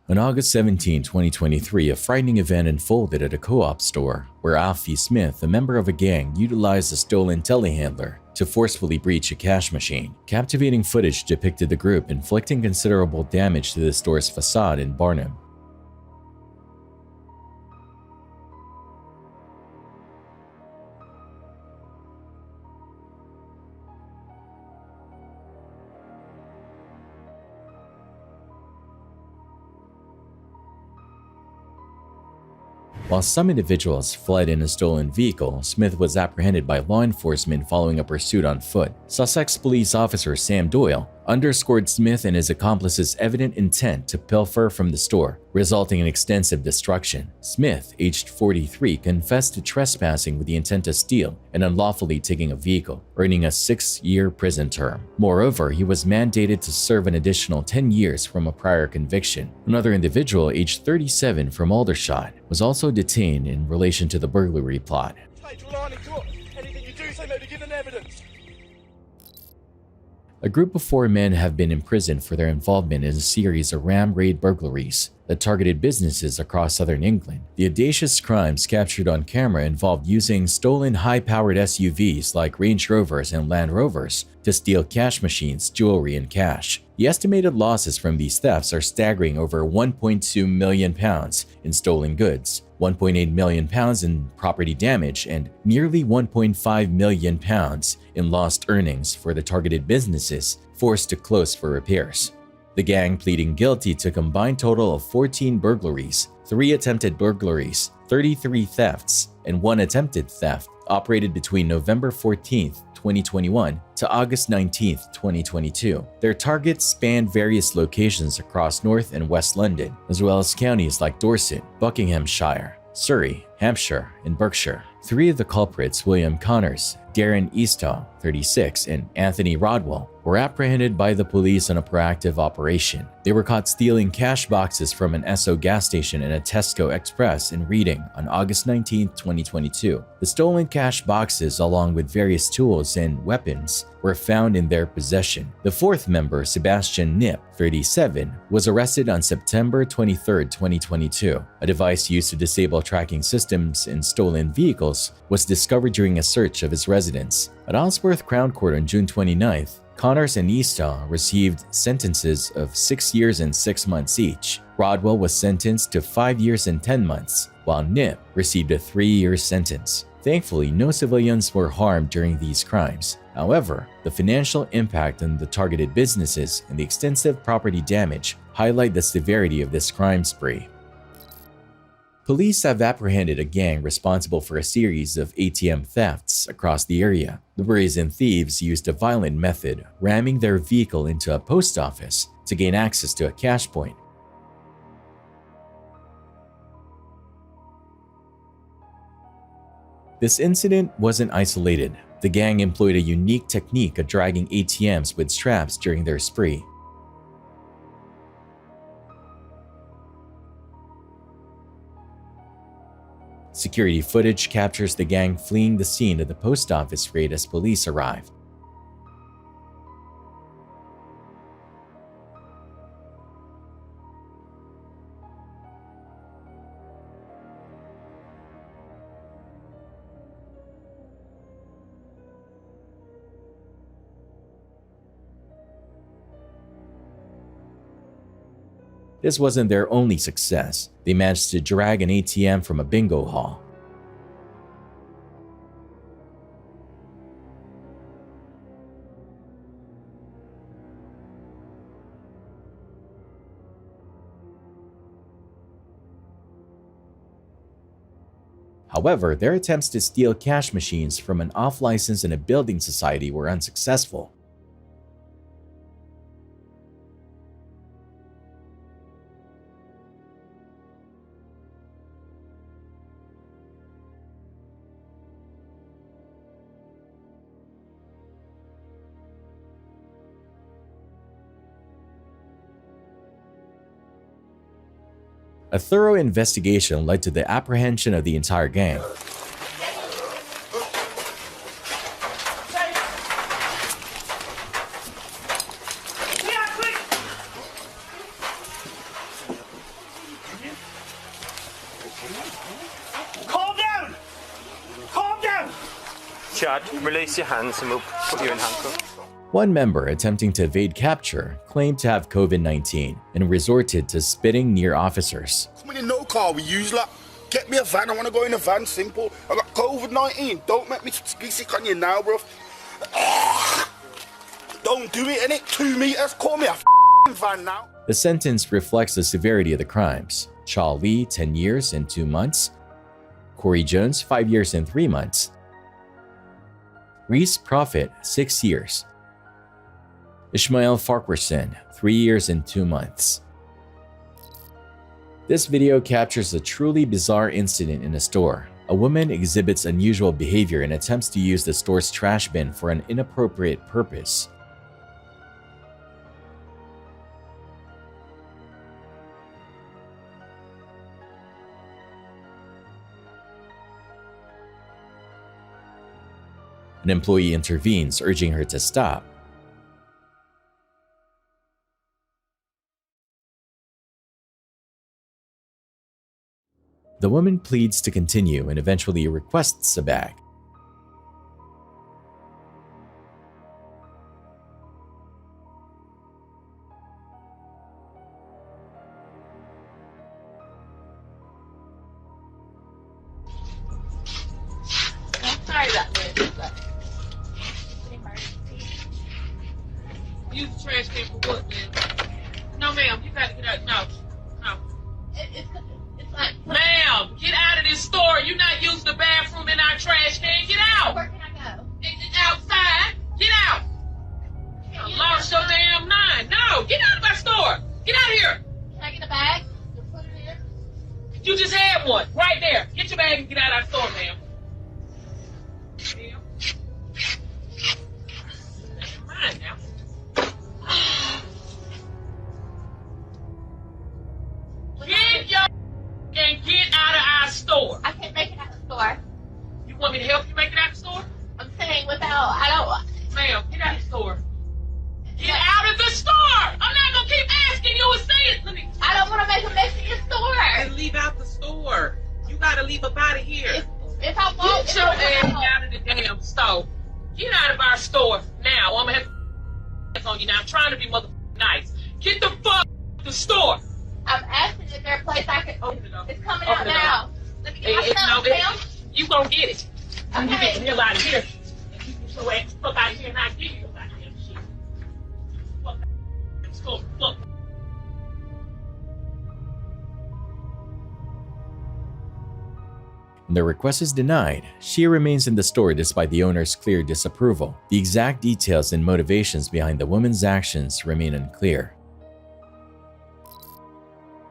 On August 17, 2023, a frightening event unfolded at a co-op store where Alfie Smith, a member of a gang, utilized a stolen telehandler to forcefully breach a cash machine. Captivating footage depicted the group inflicting considerable damage to the store's facade in Barnum. While some individuals fled in a stolen vehicle, Smith was apprehended by law enforcement following a pursuit on foot. Sussex police officer Sam Doyle underscored Smith and his accomplices' evident intent to pilfer from the store, resulting in extensive destruction. Smith, aged 43, confessed to trespassing with the intent to steal and unlawfully taking a vehicle, earning a 6-year prison term. Moreover, he was mandated to serve an additional 10 years from a prior conviction. Another individual, aged 37, from Aldershot, was also detained in relation to the burglary plot. A group of 4 men have been imprisoned for their involvement in a series of ram raid burglaries that targeted businesses across southern England. The audacious crimes captured on camera involved using stolen high-powered SUVs like Range Rovers and Land Rovers to steal cash machines, jewelry, and cash. The estimated losses from these thefts are staggering: over £1.2 million in stolen goods, £1.8 million in property damage, and nearly £1.5 million in lost earnings for the targeted businesses forced to close for repairs. The gang pleading guilty to a combined total of 14 burglaries, 3 attempted burglaries, 33 thefts, and 1 attempted theft, operated between November 14, 2021 to August 19, 2022. Their targets spanned various locations across North and West London, as well as counties like Dorset, Buckinghamshire, Surrey, Hampshire, and Berkshire. 3 of the culprits, William Connors, Darren Eastaugh, 36, and Anthony Rodwell, were apprehended by the police on a proactive operation. They were caught stealing cash boxes from an Esso gas station and a Tesco Express in Reading on August 19, 2022. The stolen cash boxes, along with various tools and weapons, were found in their possession. The 4th member, Sebastian Knipp, 37, was arrested on September 23, 2022. A device used to disable tracking systems in stolen vehicles was discovered during a search of his residence. At Alsworth Crown Court on June 29th, Connors and Eastaugh received sentences of 6 years and 6 months each. Rodwell was sentenced to 5 years and 10 months, while Knipp received a 3-year sentence. Thankfully, no civilians were harmed during these crimes. However, the financial impact on the targeted businesses and the extensive property damage highlight the severity of this crime spree. Police have apprehended a gang responsible for a series of ATM thefts across the area. The brazen thieves used a violent method, ramming their vehicle into a post office to gain access to a cash point. This incident wasn't isolated. The gang employed a unique technique of dragging ATMs with straps during their spree. Security footage captures the gang fleeing the scene of the post office raid as police arrived. This wasn't their only success. They managed to drag an ATM from a bingo hall. However, their attempts to steal cash machines from an off-license in a building society were unsuccessful. A thorough investigation led to the apprehension of the entire gang. Chad, release your hands and we'll put you in handcuffs. One member attempting to evade capture claimed to have COVID-19 and resorted to spitting near officers. Come in no car we use, like, get me a van, I want to go in a van, simple. I got COVID-19, don't make me be sick on you now, bro. Don't do it, innit? 2 meters, call me a van now. The sentence reflects the severity of the crimes. Cha Lee, 10 years and 2 months. Corey Jones, 5 years and 3 months. Reese Prophet, 6 years. Ishmael Farquharson, 3 years and 2 months. This video captures a truly bizarre incident in a store. A woman exhibits unusual behavior and attempts to use the store's trash bin for an inappropriate purpose. An employee intervenes, urging her to stop. The woman pleads to continue and eventually requests a bag. Sorry about this, but use the trash can for what, man? No, ma'am, you gotta get out. No. It's like, ma'am, get out of this store. You're not using the bathroom in our trash can. Get out. Where can I go? It's outside. Get out. I lost your damn mind. No, get out of my store. Get out of here. Can I get a bag? Put it here. You just had one right there. Get your bag and get out of our store, ma'am. Mine now. Get your and get out of our store. I can't make it out of the store. You want me to help you make it out of the store? I'm saying I don't. Ma'am, get out of the store. Get out of the store! I'm not gonna keep asking you and saying. I don't want to make a mess in your store. And leave out the store. You gotta leave up out of here. If I want, get your ass out of the damn store. Get out of our store now. I'm gonna have on you now. I'm trying to be motherfucking nice. Get the fuck out of the store. I'm asking if there's a place I can open it up. It's coming out now. Let me get my stuff. You gonna get it. Okay. You get the hell out of here. You get your ass fuck out of here and I give you your goddamn shit. Fuck out of the store. Fuck. When the request is denied, she remains in the store despite the owner's clear disapproval. The exact details and motivations behind the woman's actions remain unclear.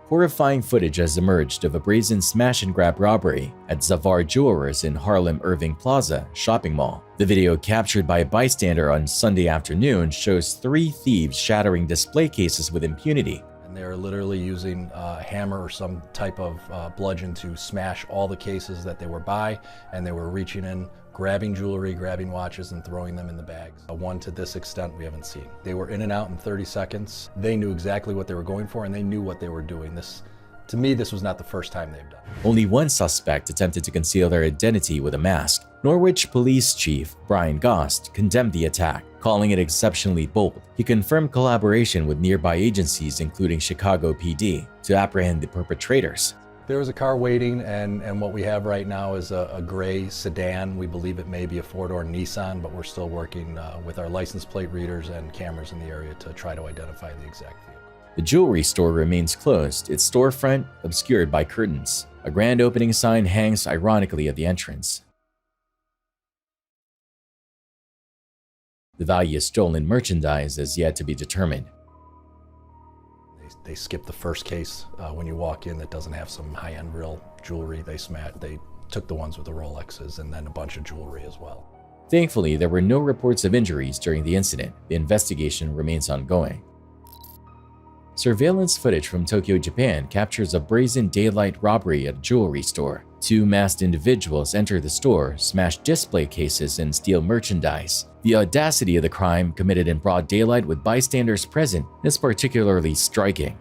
Horrifying footage has emerged of a brazen smash-and-grab robbery at Zavar Jewelers in Harlem Irving Plaza shopping mall. The video captured by a bystander on Sunday afternoon shows 3 thieves shattering display cases with impunity. And they're literally using a hammer or some type of bludgeon to smash all the cases that they were by, and they were reaching in, grabbing jewelry, grabbing watches, and throwing them in the bags. One to this extent we haven't seen. They were in and out in 30 seconds. They knew exactly what they were going for, and they knew what they were doing. To me, this was not the first time they've done it. Only one suspect attempted to conceal their identity with a mask. Norwich Police Chief Brian Gost condemned the attack, calling it exceptionally bold. He confirmed collaboration with nearby agencies including Chicago PD to apprehend the perpetrators. There was a car waiting, and what we have right now is a gray sedan. We believe it may be a 4-door Nissan, but we're still working with our license plate readers and cameras in the area to try to identify the exact vehicle. The jewelry store remains closed, its storefront obscured by curtains. A grand opening sign hangs ironically at the entrance. The value of stolen merchandise is yet to be determined. They skipped the first case when you walk in that doesn't have some high-end real jewelry. They took the ones with the Rolexes and then a bunch of jewelry as well. Thankfully, there were no reports of injuries during the incident. The investigation remains ongoing. Surveillance footage from Tokyo, Japan captures a brazen daylight robbery at a jewelry store. 2 masked individuals enter the store, smash display cases, and steal merchandise. The audacity of the crime, committed in broad daylight with bystanders present, is particularly striking.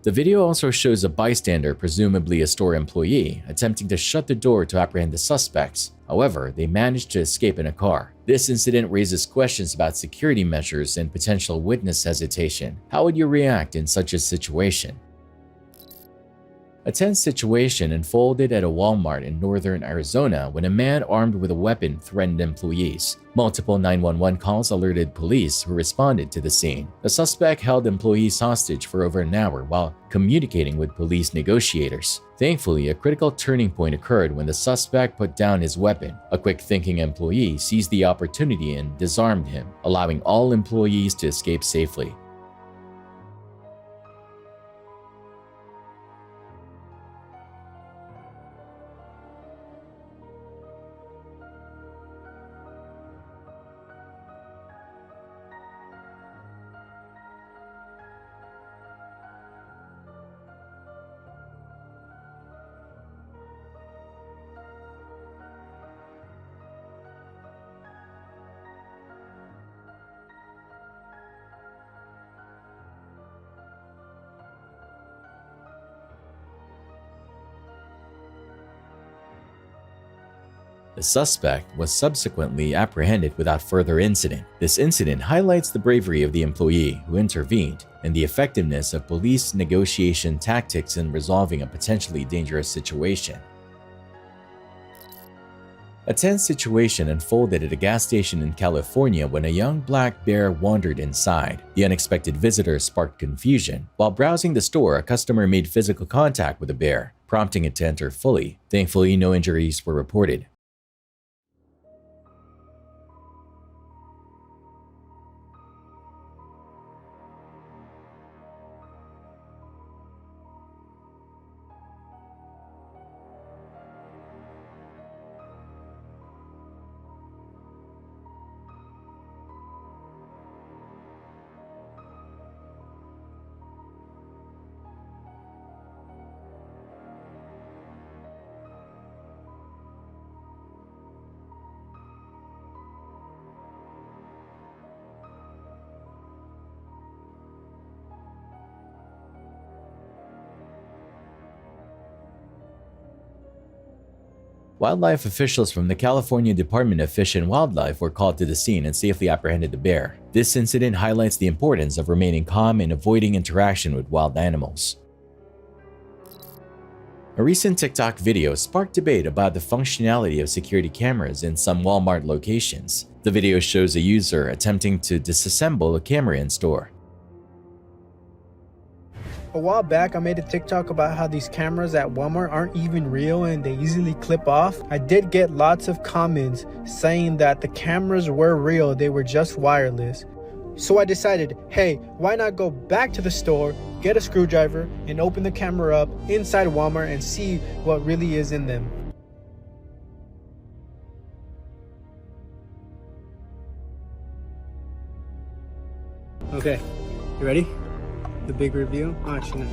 The video also shows a bystander, presumably a store employee, attempting to shut the door to apprehend the suspects. However, they managed to escape in a car. This incident raises questions about security measures and potential witness hesitation. How would you react in such a situation? A tense situation unfolded at a Walmart in northern Arizona when a man armed with a weapon threatened employees. Multiple 911 calls alerted police, who responded to the scene. The suspect held employees hostage for over an hour while communicating with police negotiators. Thankfully, a critical turning point occurred when the suspect put down his weapon. A quick-thinking employee seized the opportunity and disarmed him, allowing all employees to escape safely. The suspect was subsequently apprehended without further incident. This incident highlights the bravery of the employee who intervened and the effectiveness of police negotiation tactics in resolving a potentially dangerous situation. A tense situation unfolded at a gas station in California when a young black bear wandered inside. The unexpected visitor sparked confusion. While browsing the store, a customer made physical contact with the bear, prompting it to enter fully. Thankfully, no injuries were reported. Wildlife officials from the California Department of Fish and Wildlife were called to the scene and safely apprehended the bear. This incident highlights the importance of remaining calm and avoiding interaction with wild animals. A recent TikTok video sparked debate about the functionality of security cameras in some Walmart locations. The video shows a user attempting to disassemble a camera in store. A while back, I made a TikTok about how these cameras at Walmart aren't even real and they easily clip off. I did get lots of comments saying that the cameras were real, they were just wireless. So I decided, hey, why not go back to the store, get a screwdriver, and open the camera up inside Walmart and see what really is in them. Okay, you ready? The big reveal. Oh, actually,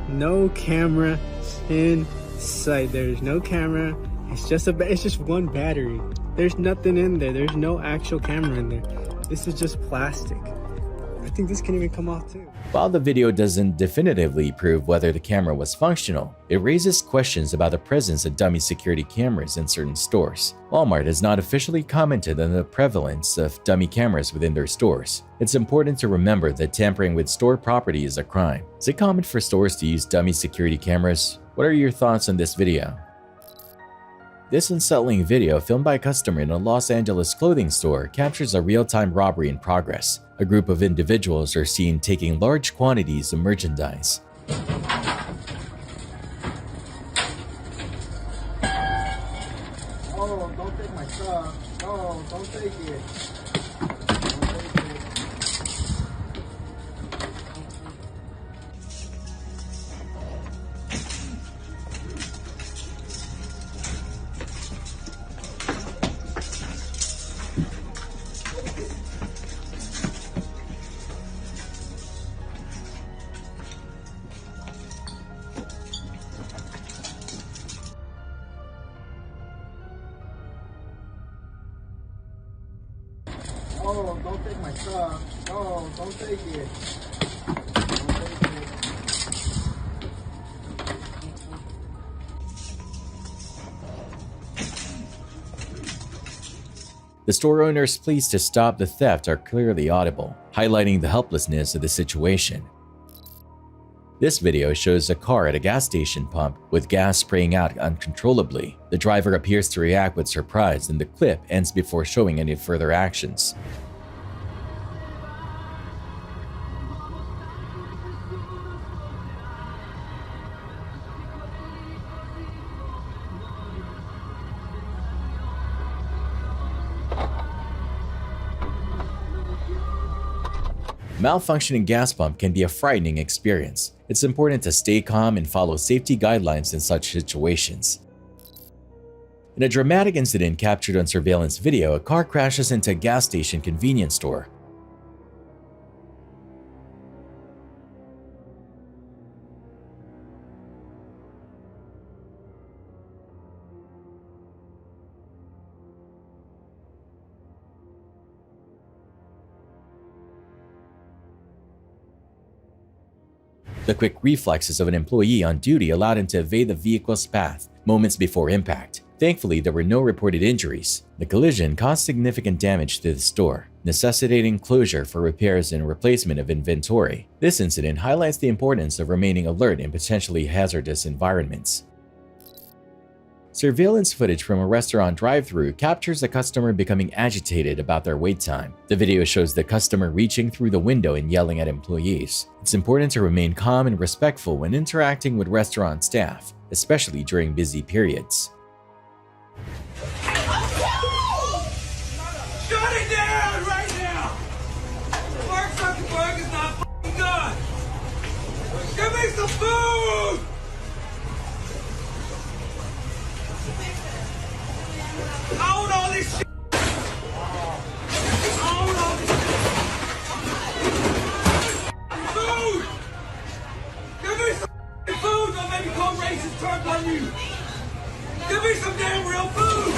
no camera in sight. There's no camera. It's just one battery. There's nothing in there. There's no actual camera in there. This is just plastic. I think this can even come off too. While the video doesn't definitively prove whether the camera was functional, it raises questions about the presence of dummy security cameras in certain stores. Walmart has not officially commented on the prevalence of dummy cameras within their stores. It's important to remember that tampering with store property is a crime. Is it common for stores to use dummy security cameras? What are your thoughts on this video? This unsettling video, filmed by a customer in a Los Angeles clothing store, captures a real-time robbery in progress. A group of individuals are seen taking large quantities of merchandise. Oh, don't take my stuff. Oh, don't take it. Oh, don't take my stuff. Oh, don't take it. Don't take it. The store owner's pleas to stop the theft are clearly audible, highlighting the helplessness of the situation. This video shows a car at a gas station pump with gas spraying out uncontrollably. The driver appears to react with surprise, and the clip ends before showing any further actions. Malfunctioning gas pump can be a frightening experience. It's important to stay calm and follow safety guidelines in such situations. In a dramatic incident captured on surveillance video, a car crashes into a gas station convenience store. The quick reflexes of an employee on duty allowed him to evade the vehicle's path moments before impact. Thankfully, there were no reported injuries. The collision caused significant damage to the store, necessitating closure for repairs and replacement of inventory. This incident highlights the importance of remaining alert in potentially hazardous environments. Surveillance footage from a restaurant drive-thru captures a customer becoming agitated about their wait time. The video shows the customer reaching through the window and yelling at employees. It's important to remain calm and respectful when interacting with restaurant staff, especially during busy periods. Shut it down right now! Mark Zuckerberg is not f***ing done! Give me some food! I own all this shit! I own all this shit! Food! Give me some food! Don't make me call racist terms on you! Give me some damn real food!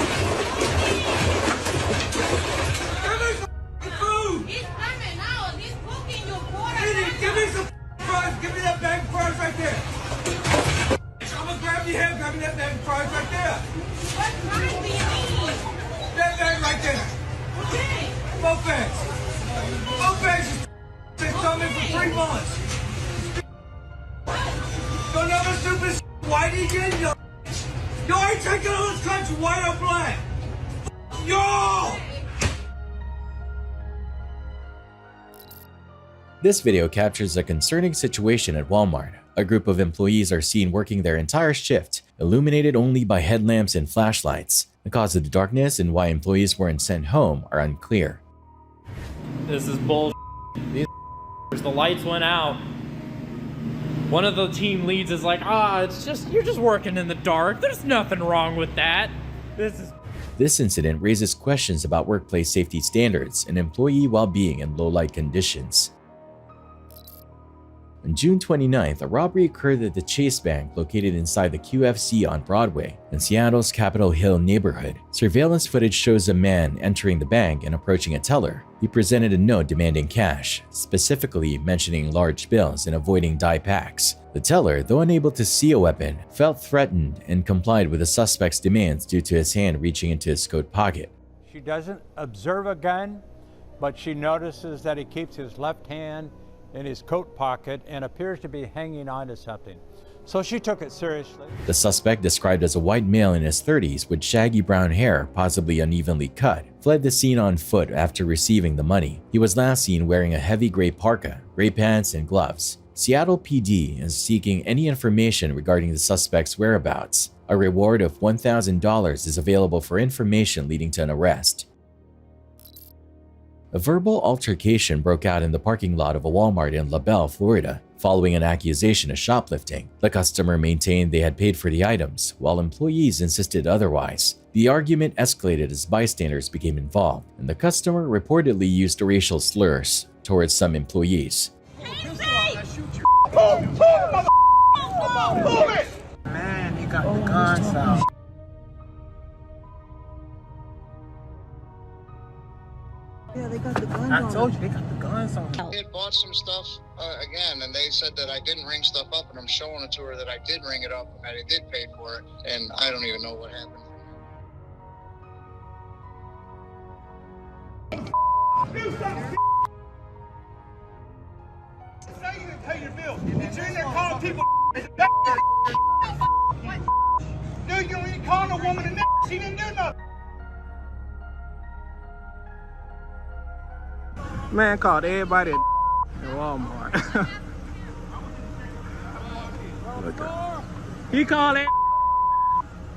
Give me some food! He's coming out. He's cooking your quarter. Idiot, give me some fries! Give me that bag of fries right there! I'm gonna grab your hand, grab me that bag of fries right there! What kind do you need? That bag right there! Okay. Both bags! Both bags! Been coming for 3 months! Don't never stupid shit. White again, yo! Yo, I ain't taking all this country, white or black! Yo! This video captures a concerning situation at Walmart. A group of employees are seen working their entire shift, illuminated only by headlamps and flashlights. The cause of the darkness and why employees weren't sent home are unclear. This is bull. These the lights went out. One of the team leads is like, it's just, you're just working in the dark. There's nothing wrong with that. This incident raises questions about workplace safety standards and employee well-being in low-light conditions. On June 29th, a robbery occurred at the Chase Bank located inside the QFC on Broadway in Seattle's Capitol Hill neighborhood. Surveillance footage shows a man entering the bank and approaching a teller. He presented a note demanding cash, specifically mentioning large bills and avoiding die packs. The teller, though unable to see a weapon, felt threatened and complied with the suspect's demands due to his hand reaching into his coat pocket. She doesn't observe a gun, but she notices that he keeps his left hand in his coat pocket and appears to be hanging on to something. So she took it seriously. The suspect, described as a white male in his 30s with shaggy brown hair, possibly unevenly cut, fled the scene on foot after receiving the money. He was last seen wearing a heavy gray parka, gray pants, and gloves. Seattle PD is seeking any information regarding the suspect's whereabouts. A reward of $1,000 is available for information leading to an arrest. A verbal altercation broke out in the parking lot of a Walmart in LaBelle, Florida, following an accusation of shoplifting. The customer maintained they had paid for the items, while employees insisted otherwise. The argument escalated as bystanders became involved, and the customer reportedly used racial slurs towards some employees. Man, he got the guns out. Yeah, they got the guns on. I told you, they got the guns on. I had bought some stuff again, and they said that I didn't ring stuff up, and I'm showing it to her that I did ring it up and that I did pay for it, and I don't even know what happened. You stop. Say you didn't pay your bill. Did you in there calling people? Dude, you ain't calling a woman a she didn't do nothing. Man called everybody at Walmart. He called it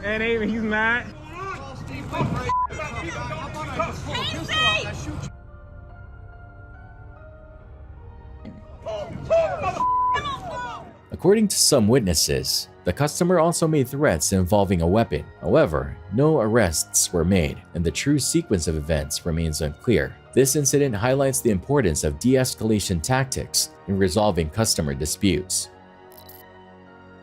and he's mad. According to some witnesses, the customer also made threats involving a weapon. However, no arrests were made, and the true sequence of events remains unclear. This incident highlights the importance of de-escalation tactics in resolving customer disputes.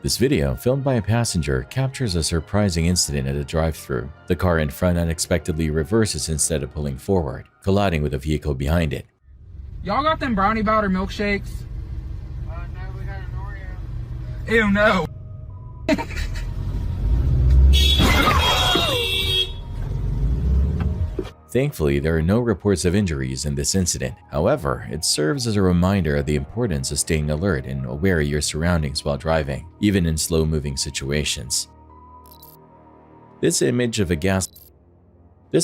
This video, filmed by a passenger, captures a surprising incident at a drive-thru. The car in front unexpectedly reverses instead of pulling forward, colliding with a vehicle behind it. Y'all got them brownie powder milkshakes? No, we got an Oreo. Ew, no. Thankfully, there are no reports of injuries in this incident. However, it serves as a reminder of the importance of staying alert and aware of your surroundings while driving, even in slow-moving situations. This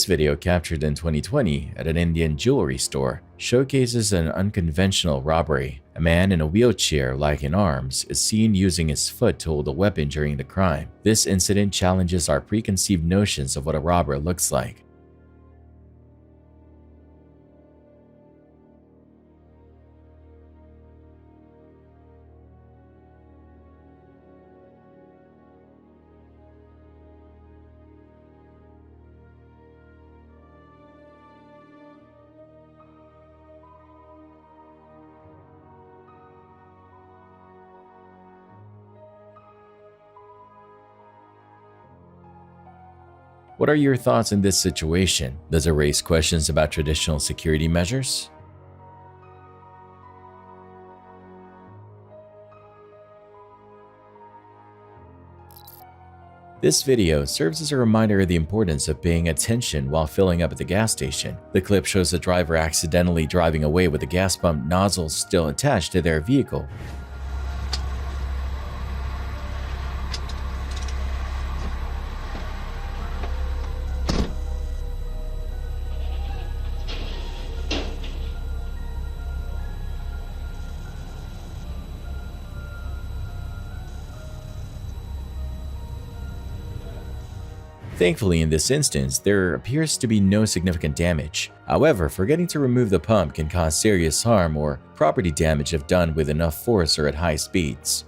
video, captured in 2020 at an Indian jewelry store, showcases an unconventional robbery. A man in a wheelchair, like in arms, is seen using his foot to hold a weapon during the crime. This incident challenges our preconceived notions of what a robber looks like. What are your thoughts on this situation? Does it raise questions about traditional security measures? This video serves as a reminder of the importance of paying attention while filling up at the gas station. The clip shows a driver accidentally driving away with the gas pump nozzle still attached to their vehicle. Thankfully, in this instance, there appears to be no significant damage. However, forgetting to remove the pump can cause serious harm or property damage if done with enough force or at high speeds.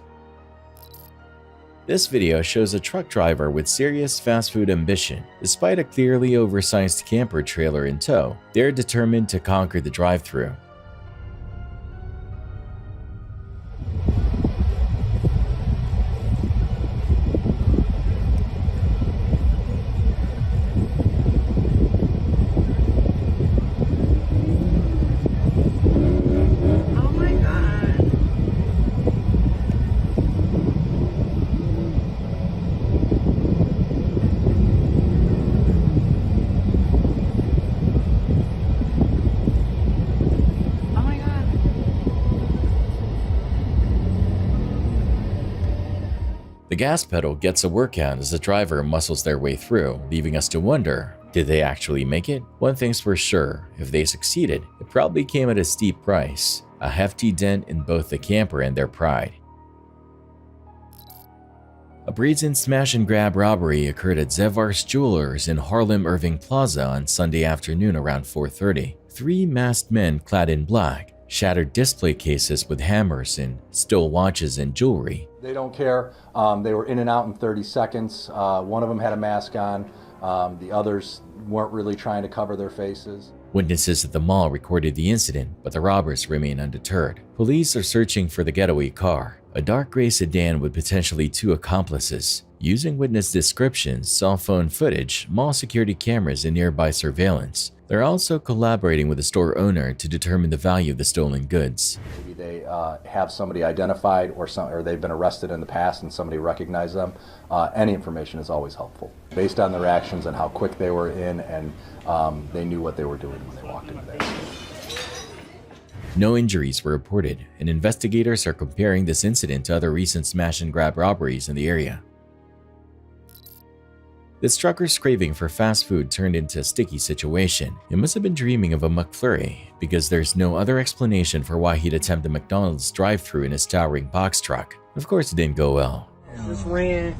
This video shows a truck driver with serious fast food ambition. Despite a clearly oversized camper trailer in tow, they're determined to conquer the drive-thru. The gas pedal gets a workout as the driver muscles their way through, leaving us to wonder, did they actually make it? One thing's for sure, if they succeeded, it probably came at a steep price, a hefty dent in both the camper and their pride. A brazen smash-and-grab robbery occurred at Zevar's Jewelers in Harlem Irving Plaza on Sunday afternoon around 4:30. Three masked men clad in black shattered display cases with hammers and stole watches and jewelry. They don't care. They were in and out in 30 seconds. One of them had a mask on. The others weren't really trying to cover their faces. Witnesses at the mall recorded the incident, but the robbers remain undeterred. Police are searching for the getaway car, a dark gray sedan with potentially two accomplices. Using witness descriptions, cell phone footage, mall security cameras, and nearby surveillance, the They're also collaborating with the store owner to determine the value of the stolen goods. Maybe they have somebody identified or they've been arrested in the past and somebody recognized them. Any information is always helpful. Based on their actions and how quick they were in, and they knew what they were doing when they walked into there. No injuries were reported, and investigators are comparing this incident to other recent smash and grab robberies in the area. This trucker's craving for fast food turned into a sticky situation. He must have been dreaming of a McFlurry, because there's no other explanation for why he'd attempt the McDonald's drive-thru in his towering box truck. Of course, it didn't go well. Just ran.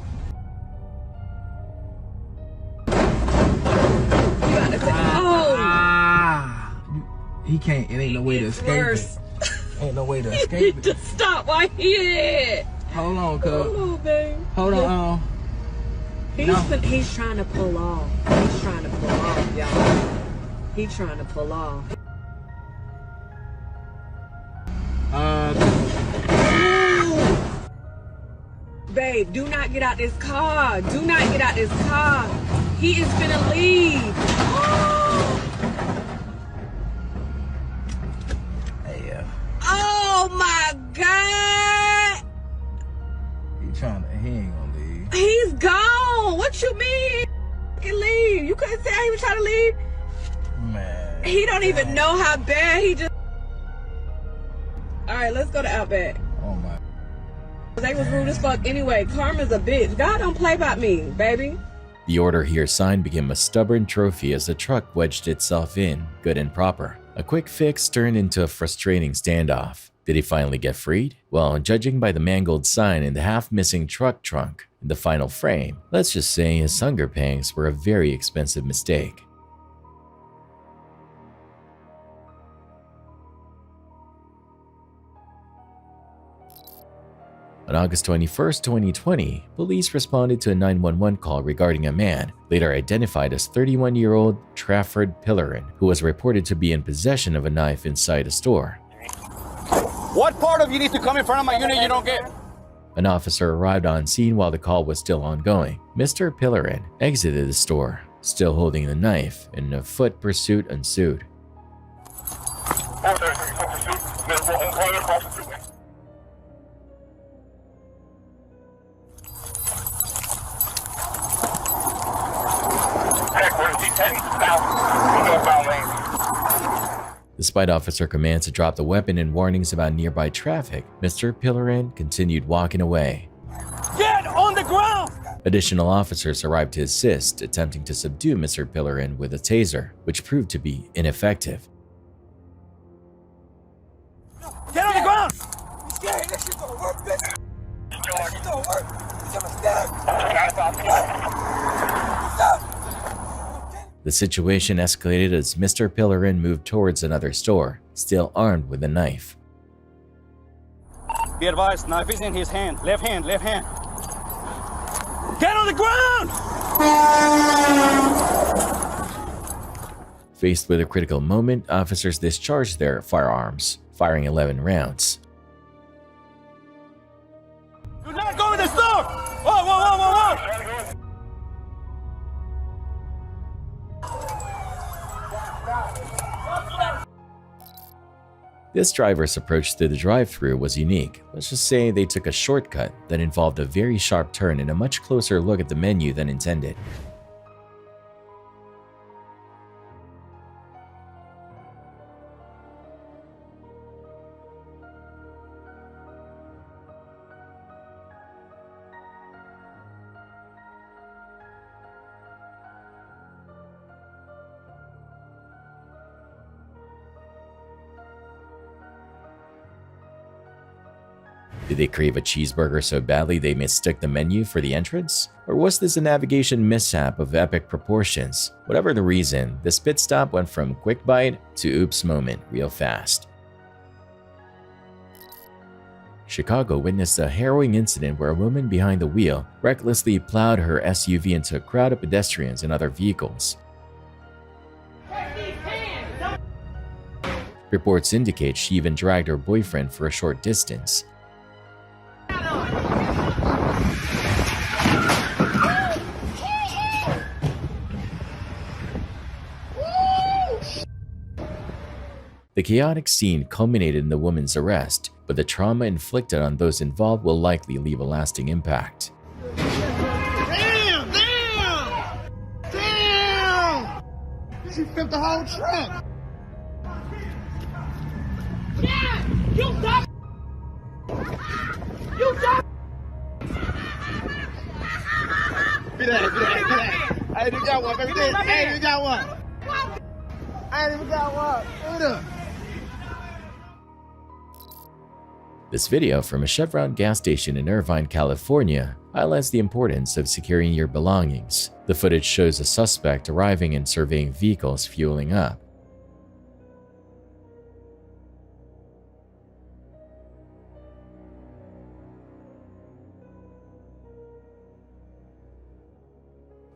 He can't. It ain't no way to escape it. Ain't no way to escape it. Just stop right here. Hold on, cuz. Hold on, babe. Hold on. He's trying to pull off. He's trying to pull off, y'all. He's trying to pull off. Babe, do not get out this car. Do not get out this car. He is finna leave. Oh my God. He ain't gonna leave. He's gone. What you mean? He can leave. You couldn't say he was trying to leave. Man. He don't even know how bad he just. All right, let's go to Outback. Oh my. They was rude as fuck anyway. Karma's a bitch. God don't play about me, baby. The order here sign became a stubborn trophy as the truck wedged itself in, good and proper. A quick fix turned into a frustrating standoff. Did he finally get freed? Well, judging by the mangled sign and the half-missing truck trunk in the final frame, let's just say his hunger pangs were a very expensive mistake. On August 21, 2020, police responded to a 911 call regarding a man, later identified as 31-year-old Trafford Pillerin, who was reported to be in possession of a knife inside a store. What part of you need to come in front of my unit you don't get? An officer arrived on scene while the call was still ongoing. Mr. Pillerin exited the store, still holding the knife, and a foot pursuit ensued. Despite officer commands to drop the weapon and warnings about nearby traffic, Mr. Pillerin continued walking away. Get on the ground! Additional officers arrived to assist, attempting to subdue Mr. Pillerin with a taser, which proved to be ineffective. Get on the ground! Yeah, that shit don't work, bitch. That shit don't work. He's gonna stab. Stop. The situation escalated as Mr. Pillerin moved towards another store, still armed with a knife. Be advised, knife is in his hand. Left hand, left hand. Get on the ground! Faced with a critical moment, officers discharged their firearms, firing 11 rounds. Do not go in the store! Whoa, whoa, whoa, whoa, whoa! This driver's approach to the drive-thru was unique. Let's just say they took a shortcut that involved a very sharp turn and a much closer look at the menu than intended. Did they crave a cheeseburger so badly they mistook the menu for the entrance? Or was this a navigation mishap of epic proportions? Whatever the reason, this pit stop went from quick bite to oops moment real fast. Chicago witnessed a harrowing incident where a woman behind the wheel recklessly plowed her SUV into a crowd of pedestrians and other vehicles. Reports indicate she even dragged her boyfriend for a short distance. The chaotic scene culminated in the woman's arrest, but the trauma inflicted on those involved will likely leave a lasting impact. Damn! Damn! Damn! She flipped the whole truck. Yeah! You stop! You stop! Be that. I ain't even got one, baby. I ain't even got one. I ain't even got one. This video from a Chevron gas station in Irvine, California, highlights the importance of securing your belongings. The footage shows a suspect arriving and surveying vehicles fueling up.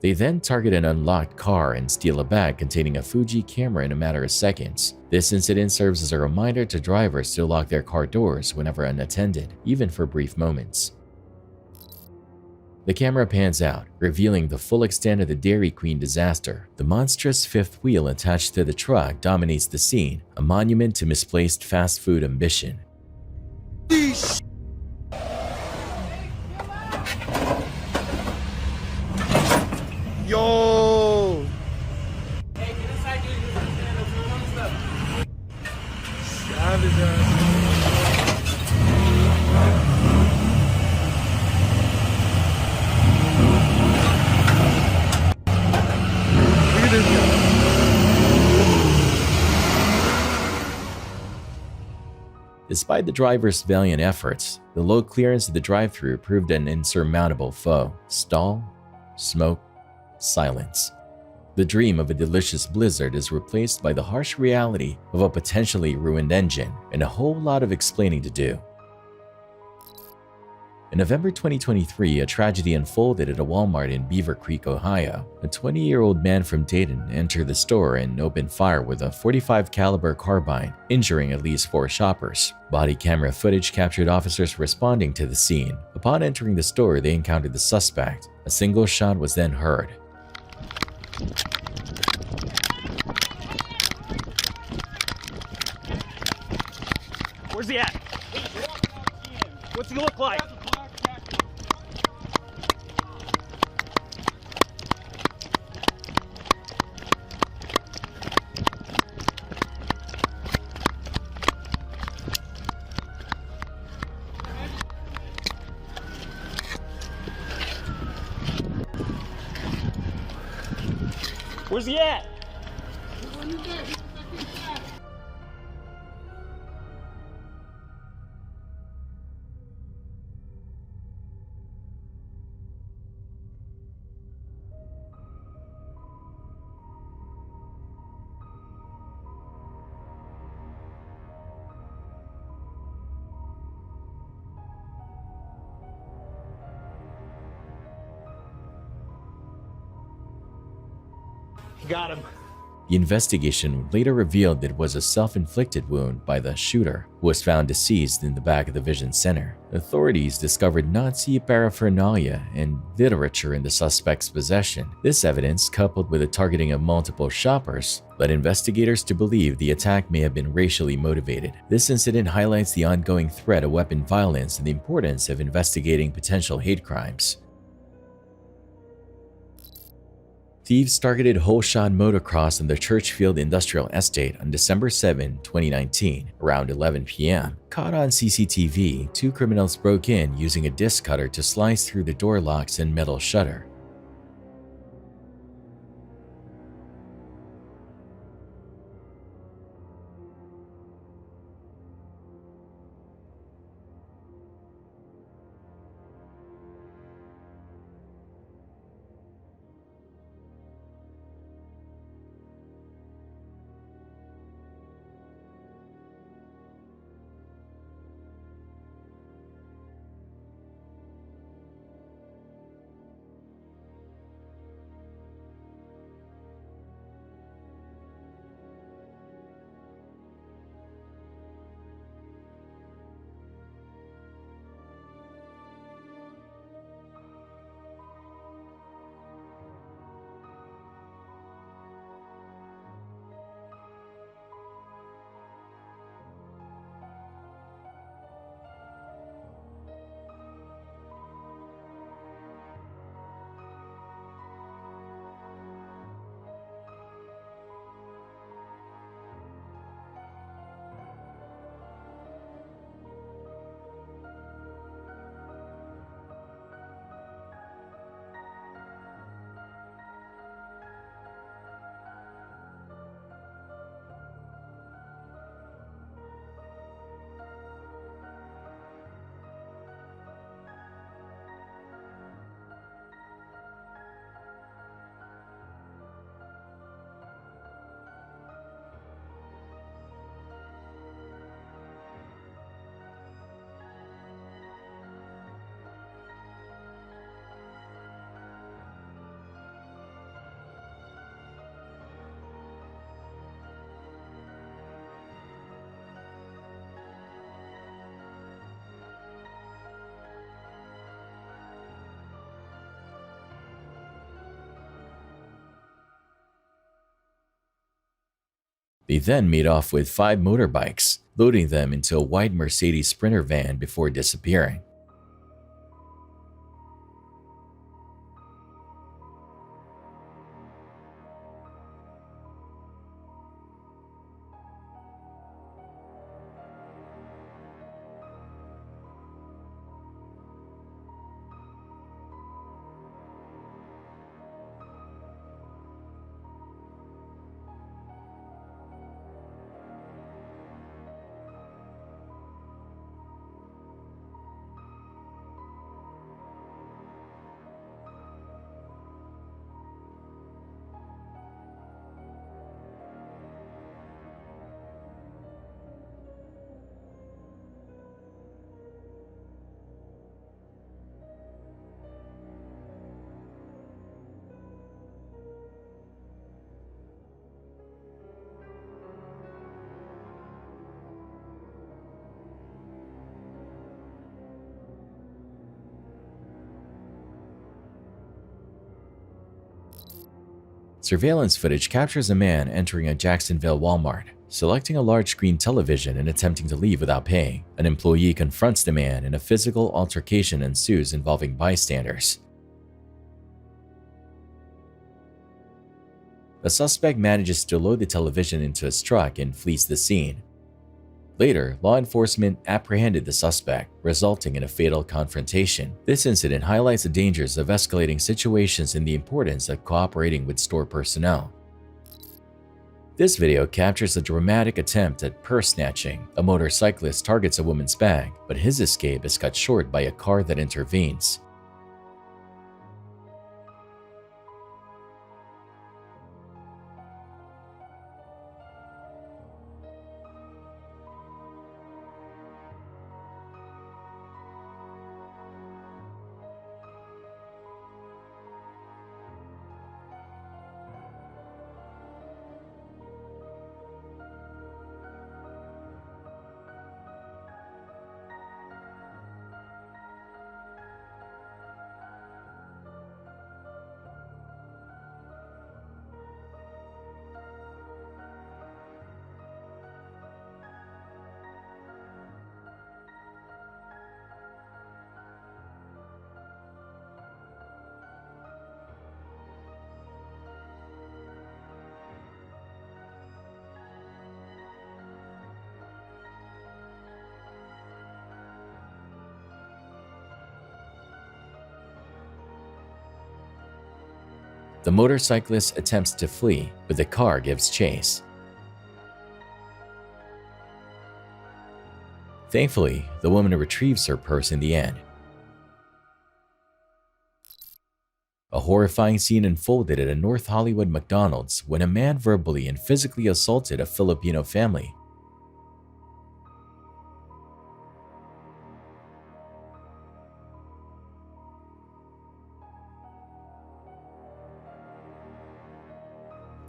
They then target an unlocked car and steal a bag containing a Fuji camera in a matter of seconds. This incident serves as a reminder to drivers to lock their car doors whenever unattended, even for brief moments. The camera pans out, revealing the full extent of the Dairy Queen disaster. The monstrous fifth wheel attached to the truck dominates the scene, a monument to misplaced fast food ambition. Yo! Despite the driver's valiant efforts, the low clearance of the drive-thru proved an insurmountable foe. Stall, smoke, silence. The dream of a delicious blizzard is replaced by the harsh reality of a potentially ruined engine and a whole lot of explaining to do. In November 2023, a tragedy unfolded at a Walmart in Beaver Creek, Ohio. A 20-year-old man from Dayton entered the store and opened fire with a .45 caliber carbine, injuring at least 4 shoppers. Body camera footage captured officers responding to the scene. Upon entering the store, they encountered the suspect. A single shot was then heard. Where's he at? What's he look like? Where's he at? Got him. The investigation later revealed that it was a self-inflicted wound by the shooter, who was found deceased in the back of the Vision Center. Authorities discovered Nazi paraphernalia and literature in the suspect's possession. This evidence, coupled with the targeting of multiple shoppers, led investigators to believe the attack may have been racially motivated. This incident highlights the ongoing threat of weapon violence and the importance of investigating potential hate crimes. Thieves targeted Holshot Motocross on the Churchfield Industrial Estate on December 7, 2019, around 11 p.m. Caught on CCTV, 2 criminals broke in using a disc cutter to slice through the door locks and metal shutter. They then made off with 5 motorbikes, loading them into a white Mercedes Sprinter van before disappearing. Surveillance footage captures a man entering a Jacksonville Walmart, selecting a large screen television and attempting to leave without paying. An employee confronts the man and a physical altercation ensues involving bystanders. The suspect manages to load the television into his truck and flees the scene. Later, law enforcement apprehended the suspect, resulting in a fatal confrontation. This incident highlights the dangers of escalating situations and the importance of cooperating with store personnel. This video captures a dramatic attempt at purse snatching. A motorcyclist targets a woman's bag, but his escape is cut short by a car that intervenes. The motorcyclist attempts to flee, but the car gives chase. Thankfully, the woman retrieves her purse in the end. A horrifying scene unfolded at a North Hollywood McDonald's when a man verbally and physically assaulted a Filipino family.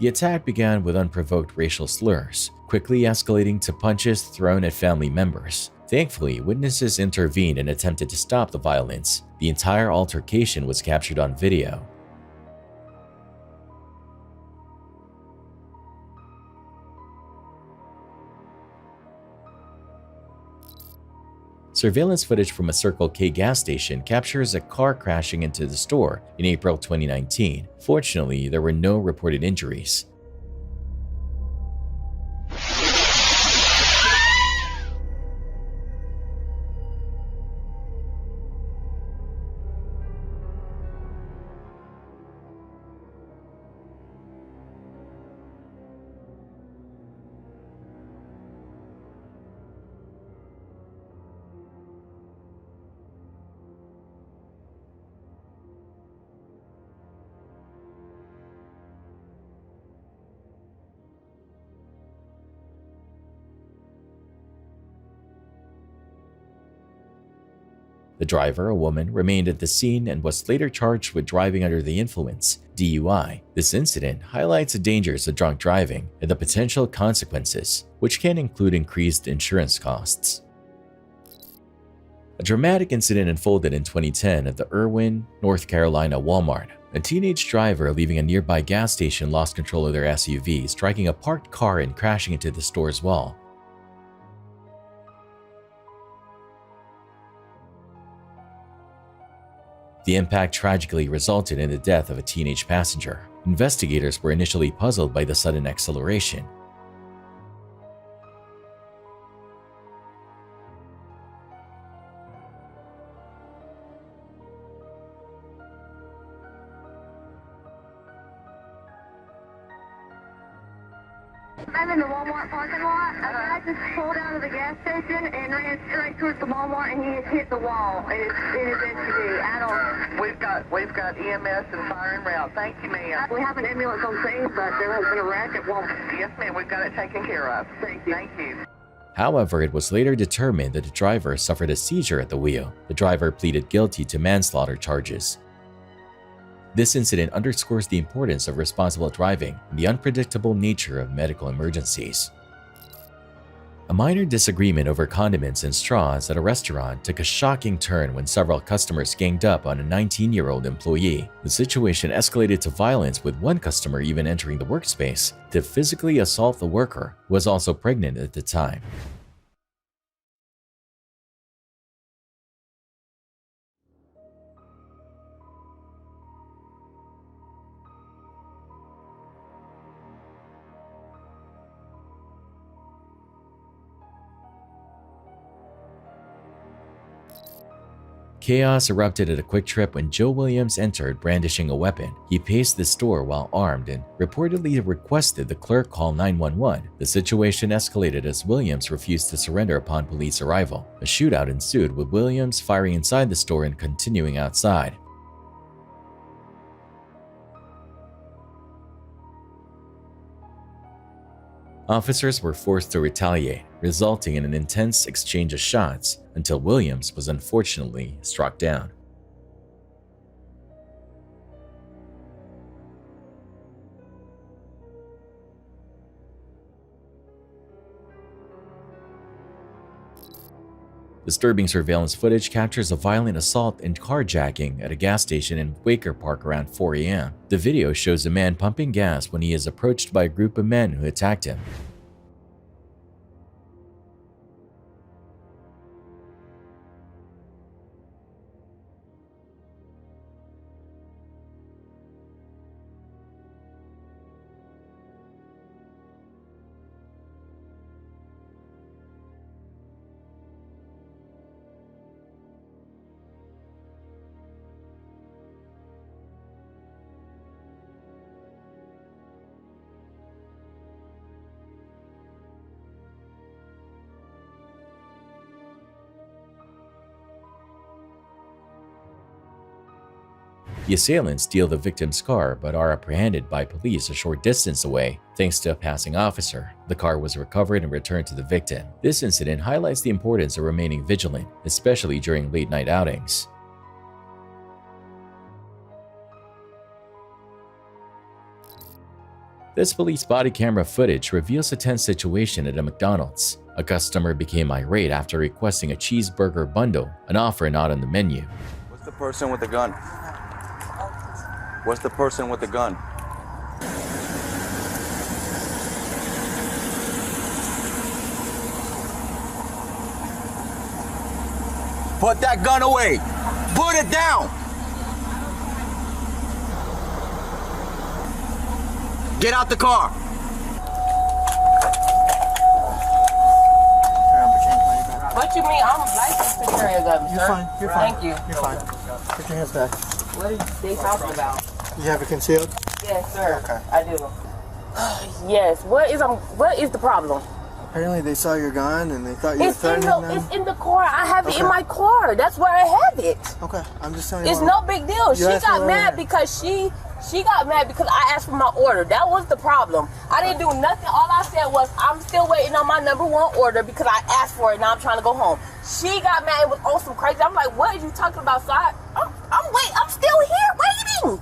The attack began with unprovoked racial slurs, quickly escalating to punches thrown at family members. Thankfully, witnesses intervened and attempted to stop the violence. The entire altercation was captured on video. Surveillance footage from a Circle K gas station captures a car crashing into the store in April 2019. Fortunately, there were no reported injuries. The driver, a woman, remained at the scene and was later charged with driving under the influence, DUI. This incident highlights the dangers of drunk driving and the potential consequences, which can include increased insurance costs. A dramatic incident unfolded in 2010 at the Irwin, North Carolina Walmart. A teenage driver leaving a nearby gas station lost control of their SUV, striking a parked car and crashing into the store's wall. The impact tragically resulted in the death of a teenage passenger. Investigators were initially puzzled by the sudden acceleration. I'm in the Walmart parking lot. A guy just pulled out of the gas station and ran straight towards the Walmart, and he has hit the wall in his SUV. I don't. We've got EMS and fire and route. Thank you, ma'am. We have an ambulance on scene, but there has been a wreck at Walmart. Yes, ma'am. We've got it taken care of. Thank you. Thank you. However, it was later determined that the driver suffered a seizure at the wheel. The driver pleaded guilty to manslaughter charges. This incident underscores the importance of responsible driving and the unpredictable nature of medical emergencies. A minor disagreement over condiments and straws at a restaurant took a shocking turn when several customers ganged up on a 19-year-old employee. The situation escalated to violence, with one customer even entering the workspace to physically assault the worker, who was also pregnant at the time. Chaos erupted at a Quick Trip when Joe Williams entered brandishing a weapon. He paced the store while armed and reportedly requested the clerk call 911. The situation escalated as Williams refused to surrender upon police arrival. A shootout ensued, with Williams firing inside the store and continuing outside. Officers were forced to retaliate, resulting in an intense exchange of shots until Williams was unfortunately struck down. Disturbing surveillance footage captures a violent assault and carjacking at a gas station in Waker Park around 4 a.m. The video shows a man pumping gas when he is approached by a group of men who attacked him. The assailants steal the victim's car but are apprehended by police a short distance away thanks to a passing officer. The car was recovered and returned to the victim. This incident highlights the importance of remaining vigilant, especially during late-night outings. This police body camera footage reveals a tense situation at a McDonald's. A customer became irate after requesting a cheeseburger bundle, an offer not on the menu. What's the person with the gun? What's the person with the gun? Put that gun away! Put it down! Get out the car! What you mean? I'm licensed to carry a gun, sir. You're fine. You're fine. Thank you. You're fine. Put your hands back. What are they talking about? You have it concealed? Yes, sir. Okay. I do. Yes. What is the problem? Apparently they saw your gun and they thought you were threatening them. It's in the car. I have it in my car. That's where I have it. Okay. I'm just telling you. It's no big deal. She got mad because she got mad because I asked for my order. That was the problem. I didn't do nothing. All I said was, I'm still waiting on my #1 order because I asked for it. Now I'm trying to go home. She got mad. It was on some crazy. I'm like, what are you talking about? So I'm still here waiting.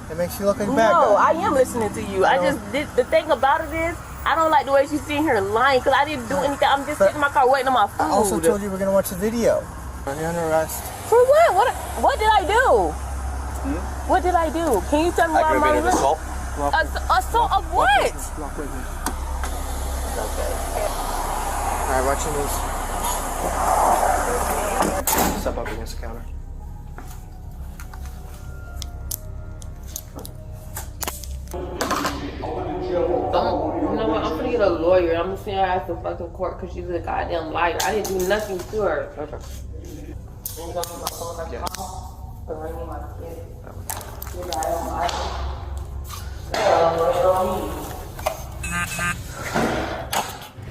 It makes you look like bad. No, I am listening to you. The thing about it is, I don't like the way she's sitting here lying because I didn't do anything. I'm just sitting in my car waiting on my food. I also told you we're going to watch the video. You're under arrest. For what? What did I do? What did I do? Can you tell me why my assault. Assault of what? Alright, watch your moves. Step up against the counter. You know what? I'm gonna get a lawyer. I'm gonna send her ass to fucking court because she's a goddamn liar. I didn't do nothing to her.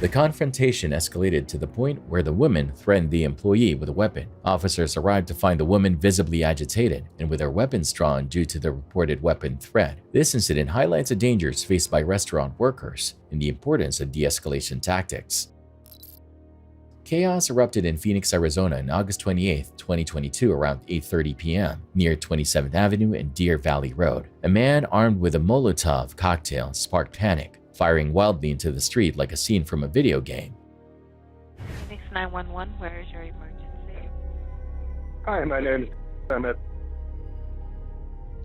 The confrontation escalated to the point where the woman threatened the employee with a weapon. Officers arrived to find the woman visibly agitated and with her weapons drawn due to the reported weapon threat. This incident highlights the dangers faced by restaurant workers and the importance of de-escalation tactics. Chaos erupted in Phoenix, Arizona on August 28, 2022 around 8:30 p.m. near 27th Avenue and Deer Valley Road. A man armed with a Molotov cocktail sparked panic, firing wildly into the street like a scene from a video game. Phoenix 911, where is your emergency? Hi, my name is Emmett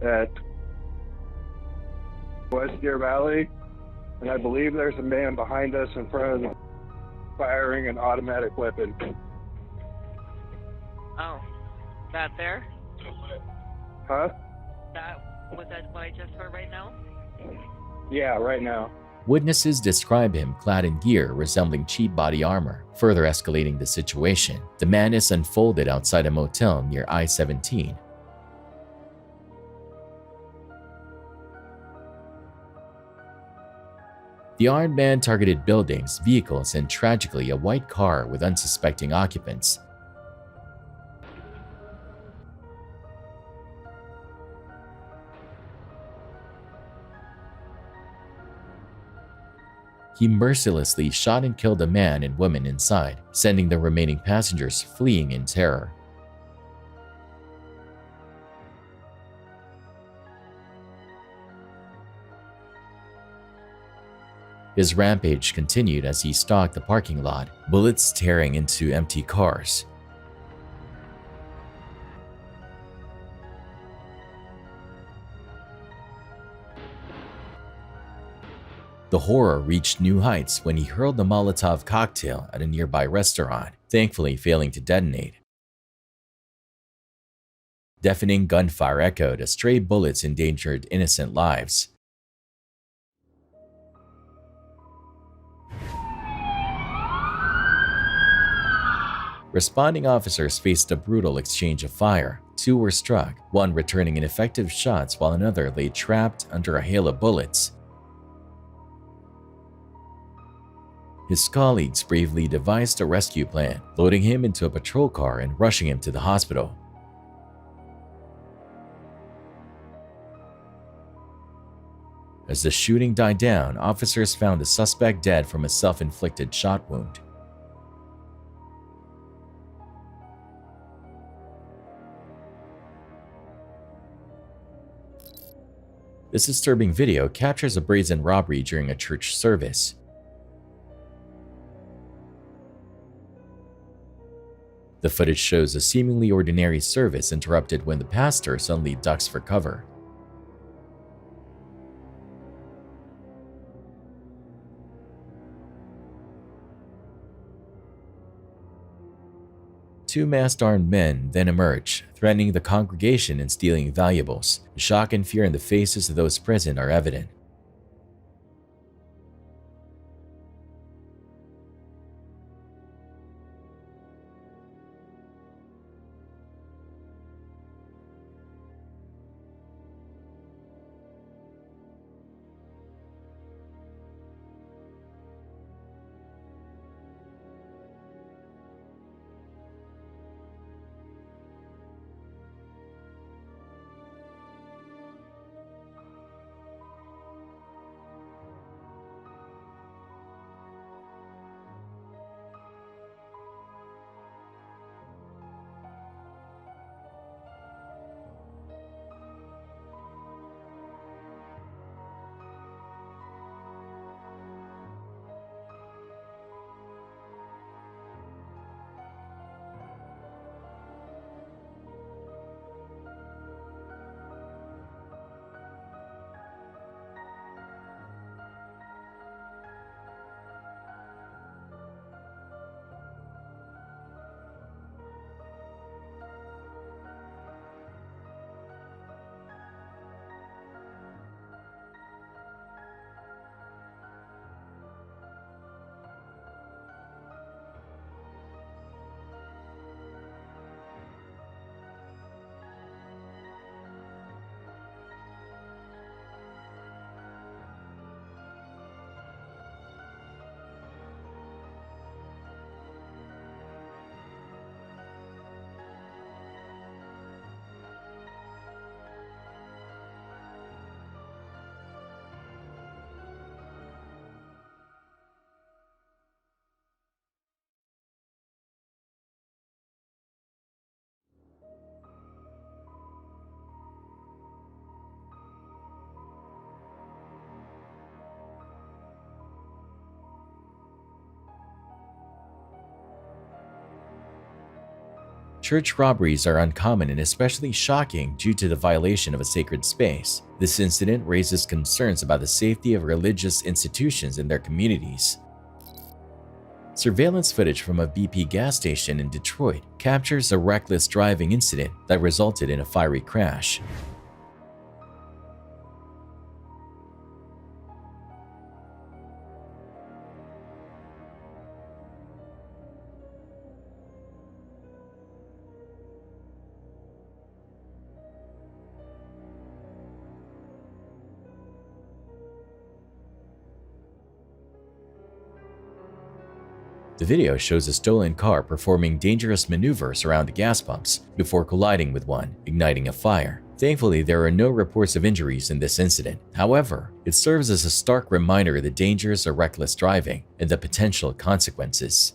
at West Deer Valley, and I believe there's a man behind us in front of the firing an automatic weapon. Oh, that there? Huh? Was that what I just heard right now? Yeah, right now. Witnesses describe him clad in gear resembling cheap body armor, further escalating the situation. The madness unfolded outside a motel near I-17. The armed man targeted buildings, vehicles, and tragically a white car with unsuspecting occupants. He mercilessly shot and killed a man and woman inside, sending the remaining passengers fleeing in terror. His rampage continued as he stalked the parking lot, bullets tearing into empty cars. The horror reached new heights when he hurled the Molotov cocktail at a nearby restaurant, thankfully failing to detonate. Deafening gunfire echoed as stray bullets endangered innocent lives. Responding officers faced a brutal exchange of fire. Two were struck, one returning ineffective shots while another lay trapped under a hail of bullets. His colleagues bravely devised a rescue plan, loading him into a patrol car and rushing him to the hospital. As the shooting died down, officers found the suspect dead from a self-inflicted shot wound. This disturbing video captures a brazen robbery during a church service. The footage shows a seemingly ordinary service interrupted when the pastor suddenly ducks for cover. Two masked armed men then emerge, threatening the congregation and stealing valuables. The shock and fear in the faces of those present are evident. Church robberies are uncommon and especially shocking due to the violation of a sacred space. This incident raises concerns about the safety of religious institutions in their communities. Surveillance footage from a BP gas station in Detroit captures a reckless driving incident that resulted in a fiery crash. The video shows a stolen car performing dangerous maneuvers around the gas pumps before colliding with one, igniting a fire. Thankfully, there are no reports of injuries in this incident. However, it serves as a stark reminder of the dangers of reckless driving and the potential consequences.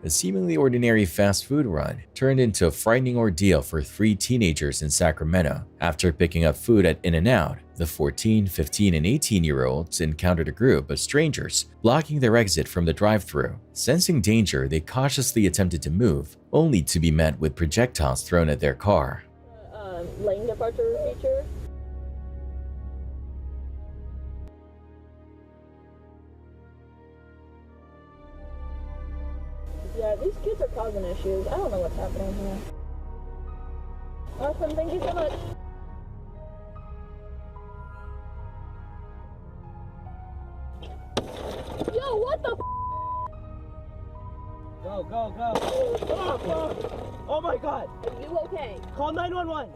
A seemingly ordinary fast food run turned into a frightening ordeal for 3 teenagers in Sacramento. After picking up food at In-N-Out, the 14, 15, and 18-year-olds encountered a group of strangers blocking their exit from the drive-thru. Sensing danger, they cautiously attempted to move, only to be met with projectiles thrown at their car. Lane departure feature. Yeah, these kids are causing issues. I don't know what's happening here. Awesome, thank you so much. Yo, what the f? Go, go, go. Oh my god. Are you okay? Call 911.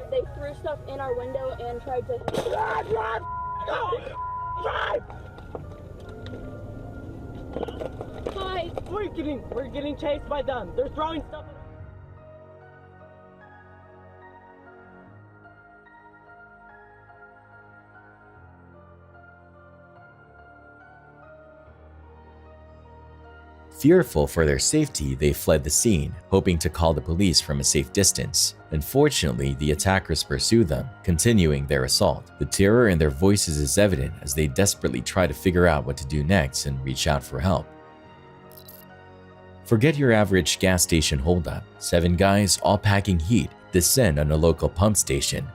They threw stuff in our window and tried to drive! Go! Drive! Hi! We're getting chased by them. They're throwing stuff at us. Fearful for their safety, they fled the scene, hoping to call the police from a safe distance. Unfortunately, the attackers pursue them, continuing their assault. The terror in their voices is evident as they desperately try to figure out what to do next and reach out for help. Forget your average gas station holdup. 7 guys, all packing heat, descend on a local pump station.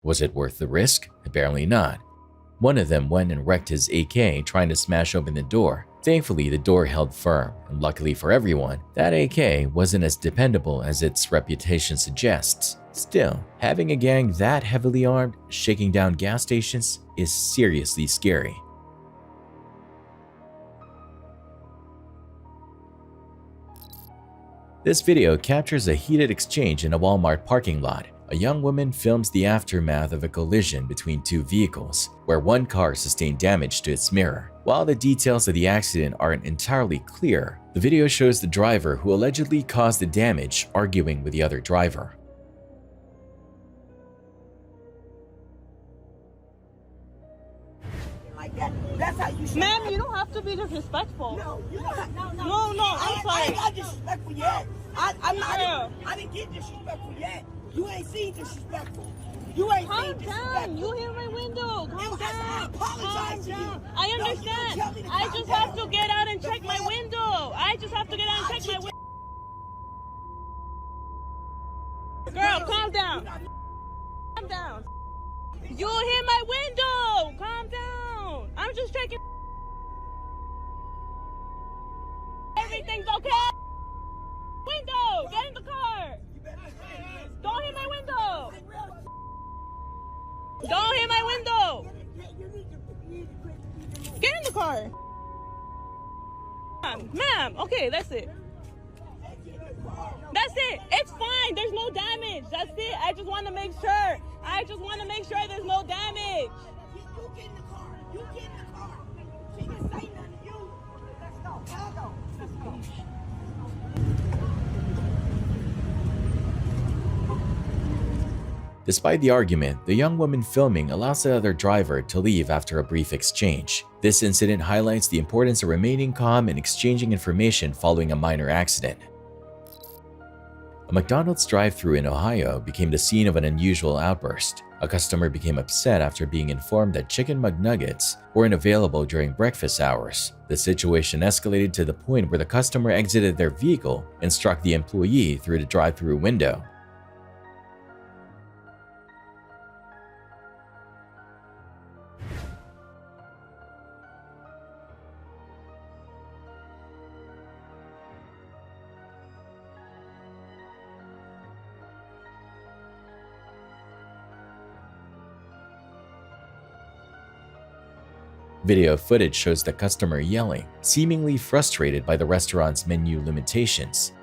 Was it worth the risk? Apparently not. One of them went and wrecked his AK trying to smash open the door. Thankfully, the door held firm, and luckily for everyone, that AK wasn't as dependable as its reputation suggests. Still, having a gang that heavily armed, shaking down gas stations is seriously scary. This video captures a heated exchange in a Walmart parking lot. A young woman films the aftermath of a collision between 2 vehicles, where one car sustained damage to its mirror. While the details of the accident aren't entirely clear, the video shows the driver who allegedly caused the damage arguing with the other driver. That's how you. Ma'am, you don't have to be disrespectful. No, you don't. No, I'm sorry. I ain't got disrespectful yet. I didn't get disrespectful yet. You ain't seen disrespectful. You ain't seen disrespectful. Calm down. You hit my window. Calm down. I apologize to you. I understand. I just have to get out and check my window. I just have to get out and check my window. Girl, calm down. Calm down. You hit my window. Calm down. I'm just checking. Everything's okay. Window. Get in the car. Don't hit my window. Don't hit my window. Get in the car. Ma'am, okay, that's it. That's it. It's fine. There's no damage. That's it. I just want to make sure. I just want to make sure there's no damage. You get in the car. You get in the car. She didn't say nothing to you. Let's go. Let's go. Let's go. Despite the argument, the young woman filming allows the other driver to leave after a brief exchange. This incident highlights the importance of remaining calm and exchanging information following a minor accident. A McDonald's drive-thru in Ohio became the scene of an unusual outburst. A customer became upset after being informed that chicken McNuggets weren't available during breakfast hours. The situation escalated to the point where the customer exited their vehicle and struck the employee through the drive-thru window. Video footage shows the customer yelling, seemingly frustrated by the restaurant's menu limitations.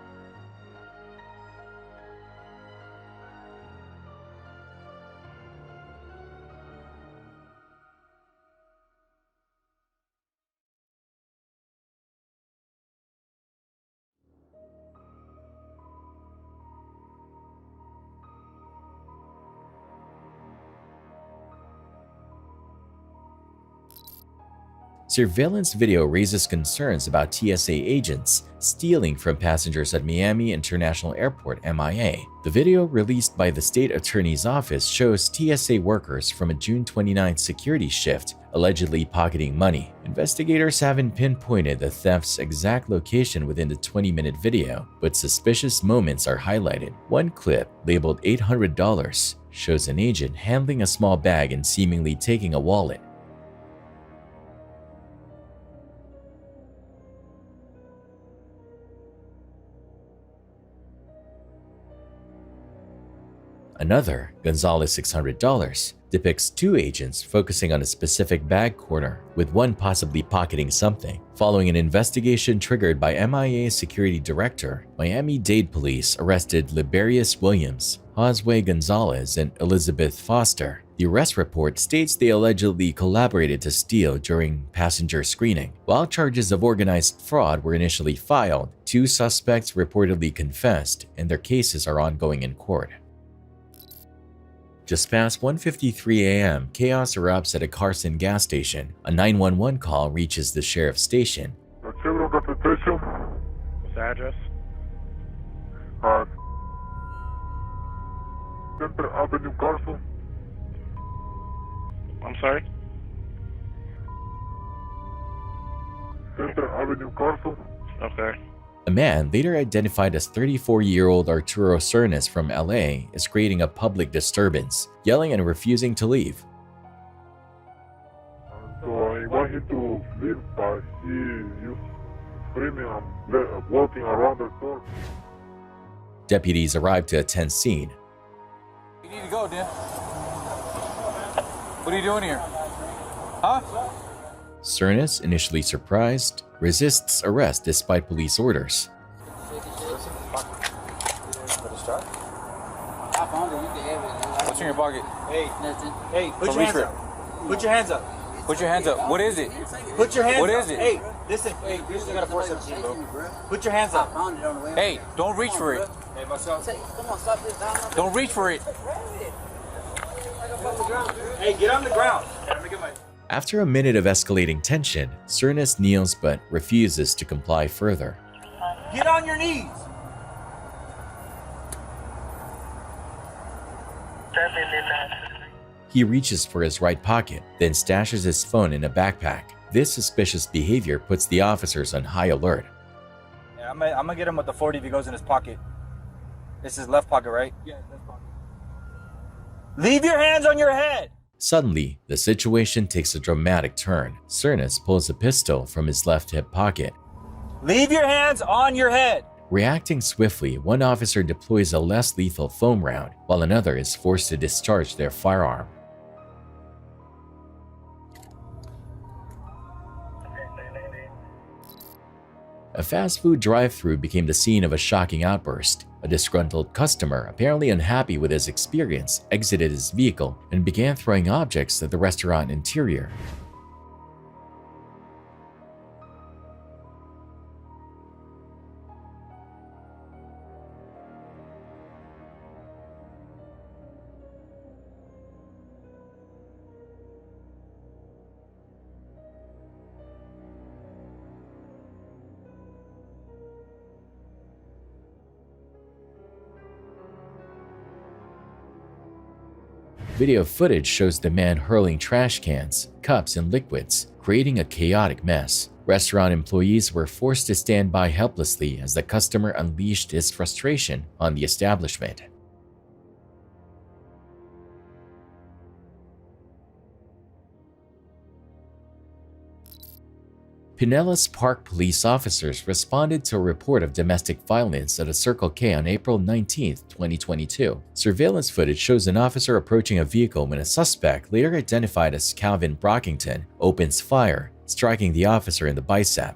Surveillance video raises concerns about TSA agents stealing from passengers at Miami International Airport (MIA). The video released by the state attorney's office shows TSA workers from a June 29th security shift allegedly pocketing money. Investigators haven't pinpointed the theft's exact location within the 20-minute video, but suspicious moments are highlighted. One clip, labeled $800, shows an agent handling a small bag and seemingly taking a wallet. Another, Gonzalez $600, depicts two agents focusing on a specific bag corner, with one possibly pocketing something. Following an investigation triggered by MIA Security Director, Miami-Dade Police arrested Liberius Williams, Josue Gonzalez, and Elizabeth Foster. The arrest report states they allegedly collaborated to steal during passenger screening. While charges of organized fraud were initially filed, two suspects reportedly confessed, and their cases are ongoing in court. Just past 1:53 a.m., chaos erupts at a Carson gas station. A 911 call reaches the sheriff's station. What's the address? Center Avenue, Carson. I'm sorry? Center Avenue, Carson. Okay. A man, later identified as 34-year-old Arturo Cernas from LA, is creating a public disturbance, yelling and refusing to leave. So I want him to leave, but he is screaming and walking around the store. Deputies arrive to attend scene. You need to go, Dan. What are you doing here? Huh? Cernas, initially surprised, resists arrest despite police orders. What's in your pocket? Hey, put your hands up. Put your hands up. Put your hands up. What is it? Put your hands up. What is it? Hey, listen. Hey, you just got a 417, bro. Put your hands up. Hey, don't reach for it. Hey, Marcel. Don't reach for it. Hey, get on the ground. After a minute of escalating tension, Cernas kneels but refuses to comply further. Get on your knees. He reaches for his right pocket, then stashes his phone in a backpack. This suspicious behavior puts the officers on high alert. Yeah, I'm gonna get him with the 40 if he goes in his pocket. It's his left pocket, right? Yeah, left pocket. Leave your hands on your head! Suddenly, the situation takes a dramatic turn. Cernas pulls a pistol from his left hip pocket. Leave your hands on your head! Reacting swiftly, one officer deploys a less lethal foam round, while another is forced to discharge their firearm. A fast food drive-thru became the scene of a shocking outburst. A disgruntled customer, apparently unhappy with his experience, exited his vehicle and began throwing objects at the restaurant interior. Video footage shows the man hurling trash cans, cups, and liquids, creating a chaotic mess. Restaurant employees were forced to stand by helplessly as the customer unleashed his frustration on the establishment. Pinellas Park police officers responded to a report of domestic violence at a Circle K on April 19, 2022. Surveillance footage shows an officer approaching a vehicle when a suspect, later identified as Calvin Brockington, opens fire, striking the officer in the bicep.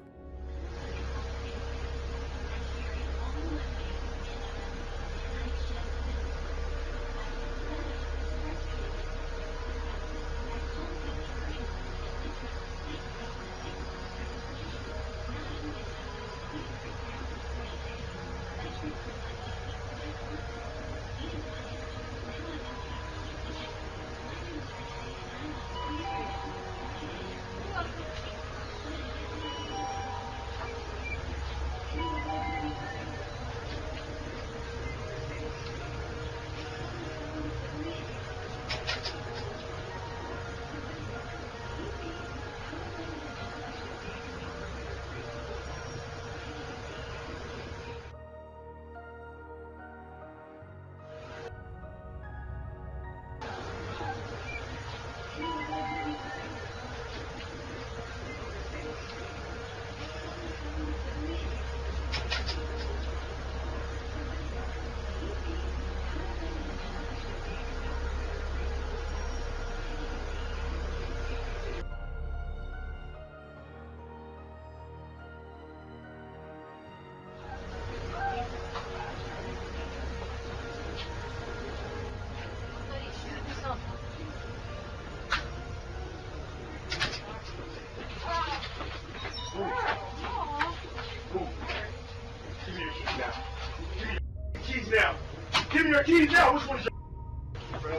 Now, give me your keys now. Which one is your?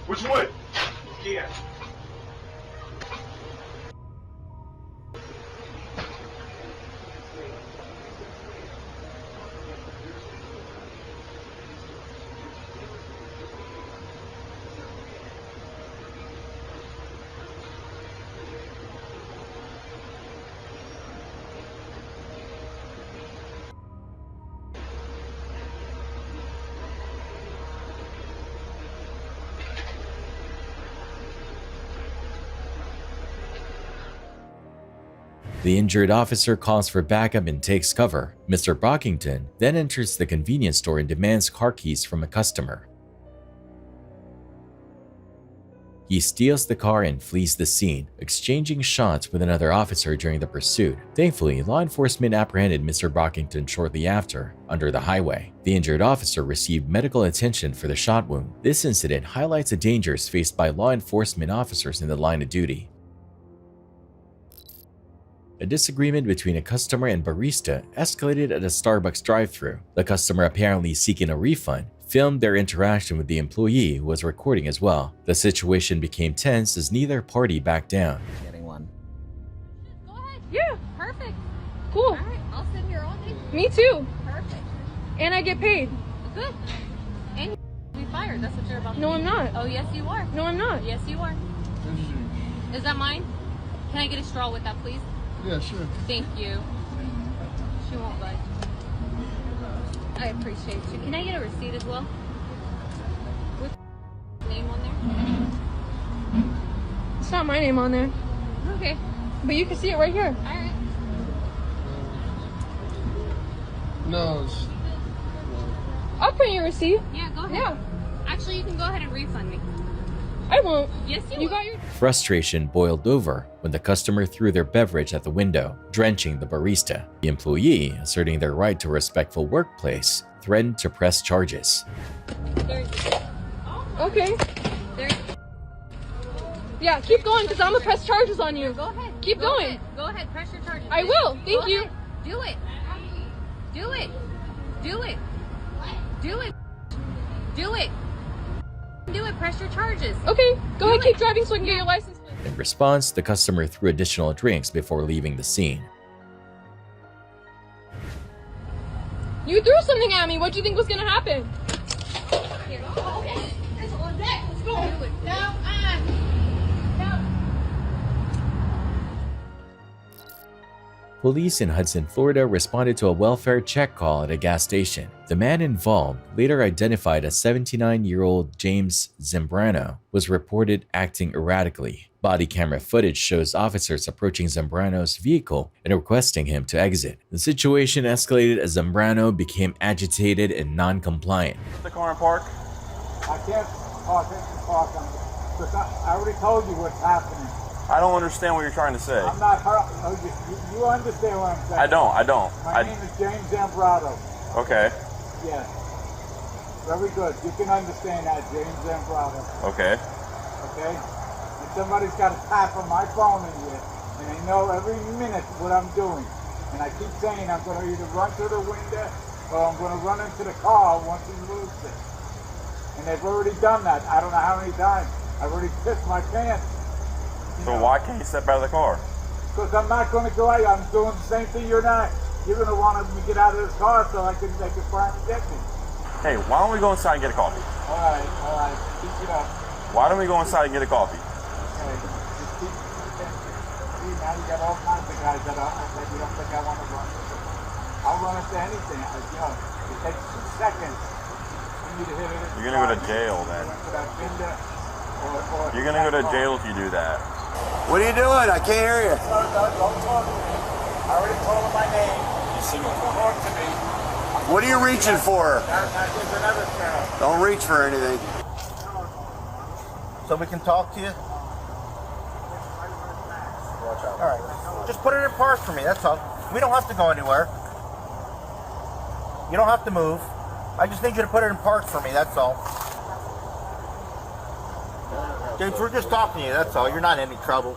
Which one? Yeah. The injured officer calls for backup and takes cover. Mr. Brockington then enters the convenience store and demands car keys from a customer. He steals the car and flees the scene, exchanging shots with another officer during the pursuit. Thankfully, law enforcement apprehended Mr. Brockington shortly after, under the highway. The injured officer received medical attention for the shot wound. This incident highlights the dangers faced by law enforcement officers in the line of duty. A disagreement between a customer and barista escalated at a Starbucks drive-thru. The customer, apparently seeking a refund, filmed their interaction with the employee who was recording as well. The situation became tense as neither party backed down. Getting one. Go ahead. Yeah. Perfect. Cool. All right. I'll sit here all day. Me too. Perfect. And I get paid. Good. And you'll be fired. That's what you're about to No, I'm not. Oh, yes, you are. No, I'm not. Yes, you are. Is that mine? Can I get a straw with that, please? Yeah, sure. Thank you. She won't budge. I appreciate you. Can I get a receipt as well? With name on there? It's not my name on there. Okay. But you can see it right here. Alright. No, it's... I'll print your receipt. Yeah, go ahead. Yeah. Actually, you can go ahead and refund me. I won't. Yes, you You will. got your... Frustration boiled over when the customer threw their beverage at the window, drenching the barista. The employee, asserting their right to a respectful workplace, threatened to press charges. Okay. Yeah, keep going because I'm going to press charges on you. Go ahead. Keep Go going. ahead. Go ahead. Press your charges. I will. Thank Go you. ahead. Do it. Do it. Do it. Do it. Do it. Do it. Press your charges. Okay. Go ahead. Keep driving so I can get your license. In response, the customer threw additional drinks before leaving the scene. You threw something at me. What do you think was going to happen? Here. Okay. That's on deck. Let's Do it. No, Police in Hudson, Florida responded to a welfare check call at a gas station. The man involved, later identified as 79-year-old James Zambrano, was reported acting erratically. Body camera footage shows officers approaching Zambrano's vehicle and requesting him to exit. The situation escalated as Zambrano became agitated and non-compliant. Put the car in park. I can't park because I already told you what's happening. I don't understand what you're trying to say. I'm not hurt. No, you understand what I'm saying. I don't. My name is James Zambrano. Okay. Yes. Very good. You can understand that, James Zambrano. Okay. Okay? And somebody's got a tap on my phone in here, and they know every minute what I'm doing. And I keep saying I'm going to either run through the window or I'm going to run into the car once he moves it. And they've already done that. I don't know how many times. I've already pissed my pants. So why can't you step out of the car? Because I'm not going to go out. I'm doing the same thing you're not. You're going to want me to get out of this car so they can finally get me. Hey, why don't we go inside and get a coffee? All right. Keep it up. Why don't we go inside and get a coffee? Okay. Just keep see, now you got all kinds of guys that you don't think I want to run into. I'll run into anything. It takes 2 seconds for me to hit it. You're going to go to jail then. You're going to go to jail if you do that. What are you doing? I can't hear you. Don't talk to me. I already told him my name. You see what you talk to me. What are you reaching for? Don't reach for anything. So we can talk to you? Alright. Just put it in park for me, that's all. We don't have to go anywhere. You don't have to move. I just need you to put it in park for me, that's all. James, we're just talking to you, that's all. You're not in any trouble.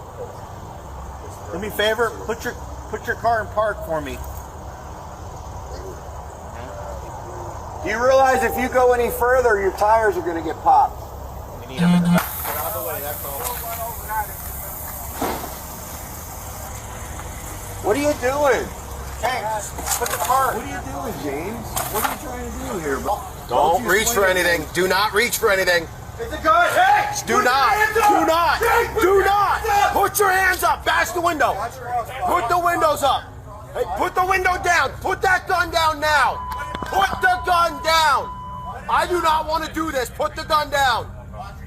Do me a favor, put your car in park for me. Do you realize if you go any further, your tires are going to get popped? We need them in the back. Get out of the way, that's all. What are you doing? James, put the car. What are you doing, James? What are you trying to do here, bro? Don't reach for anything. Do not reach for anything. It's a gun. Hey! Do not. Put your hands up. Bash the window. Put the windows up. Hey, put the window down. Put that gun down now. Put the gun down. I do not want to do this. Put the gun down.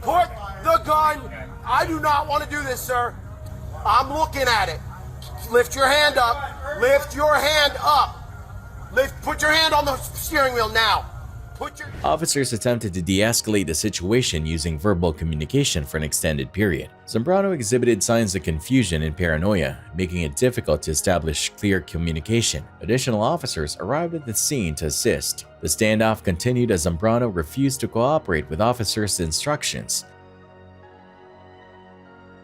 Put the gun. I do not want to do this, sir. I'm looking at it. Lift your hand up. Lift your hand up. Put your hand on the steering wheel now. Officers attempted to de-escalate the situation using verbal communication for an extended period. Zambrano exhibited signs of confusion and paranoia, making it difficult to establish clear communication. Additional officers arrived at the scene to assist. The standoff continued as Zambrano refused to cooperate with officers' instructions.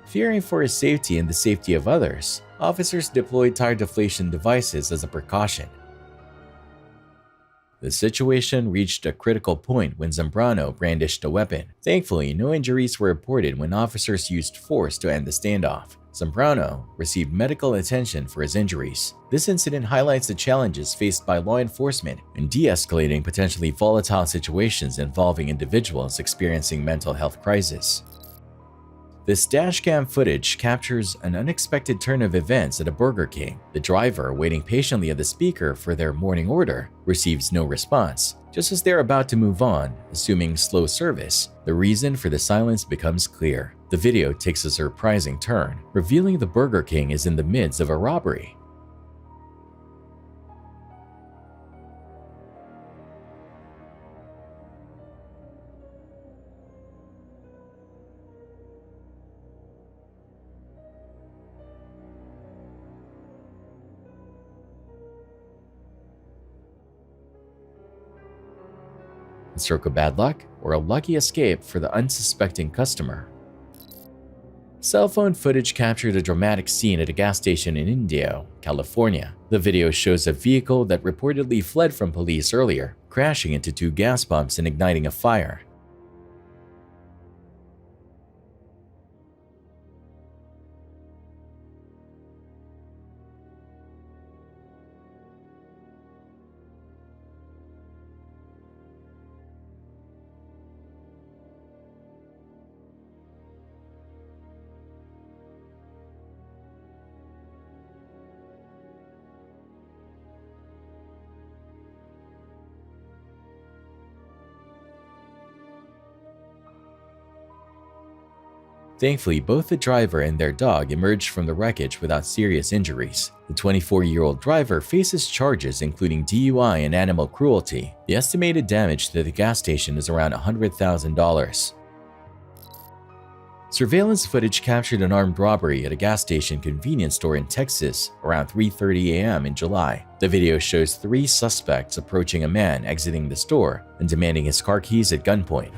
Fearing for his safety and the safety of others, officers deployed tire deflation devices as a precaution. The situation reached a critical point when Zambrano brandished a weapon. Thankfully, no injuries were reported when officers used force to end the standoff. Zambrano received medical attention for his injuries. This incident highlights the challenges faced by law enforcement in de-escalating potentially volatile situations involving individuals experiencing mental health crisis. This dashcam footage captures an unexpected turn of events at a Burger King. The driver, waiting patiently at the speaker for their morning order, receives no response. Just as they're about to move on, assuming slow service, the reason for the silence becomes clear. The video takes a surprising turn, revealing the Burger King is in the midst of a robbery. A stroke of bad luck or a lucky escape for the unsuspecting customer. Cell phone footage captured a dramatic scene at a gas station in Indio, California. The video shows a vehicle that reportedly fled from police earlier, crashing into 2 gas pumps and igniting a fire. Thankfully, both the driver and their dog emerged from the wreckage without serious injuries. The 24-year-old driver faces charges including DUI and animal cruelty. The estimated damage to the gas station is around $100,000. Surveillance footage captured an armed robbery at a gas station convenience store in Texas around 3:30 a.m. in July. The video shows 3 suspects approaching a man exiting the store and demanding his car keys at gunpoint.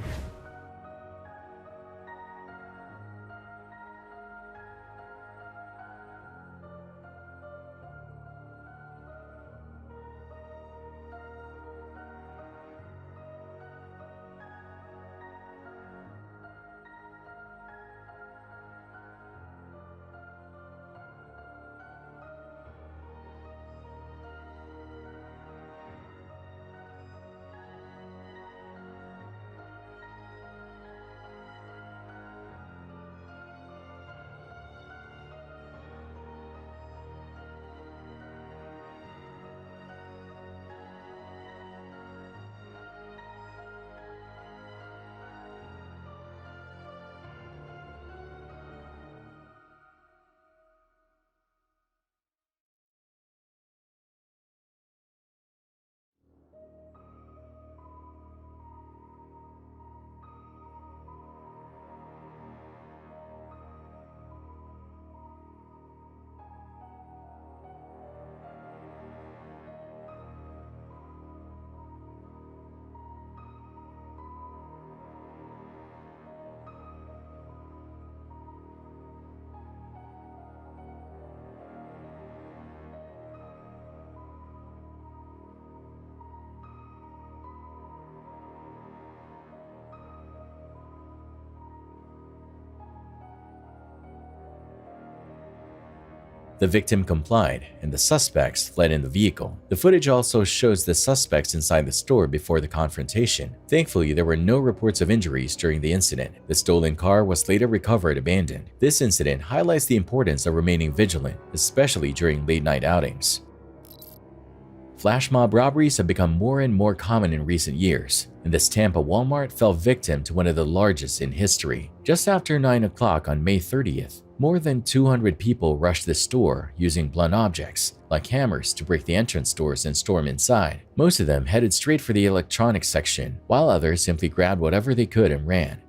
The victim complied, and the suspects fled in the vehicle. The footage also shows the suspects inside the store before the confrontation. Thankfully, there were no reports of injuries during the incident. The stolen car was later recovered abandoned. This incident highlights the importance of remaining vigilant, especially during late-night outings. Flash mob robberies have become more and more common in recent years, and this Tampa Walmart fell victim to one of the largest in history. Just after 9 o'clock on May 30th, more than 200 people rushed the store using blunt objects, like hammers, to break the entrance doors and storm inside. Most of them headed straight for the electronics section, while others simply grabbed whatever they could and ran.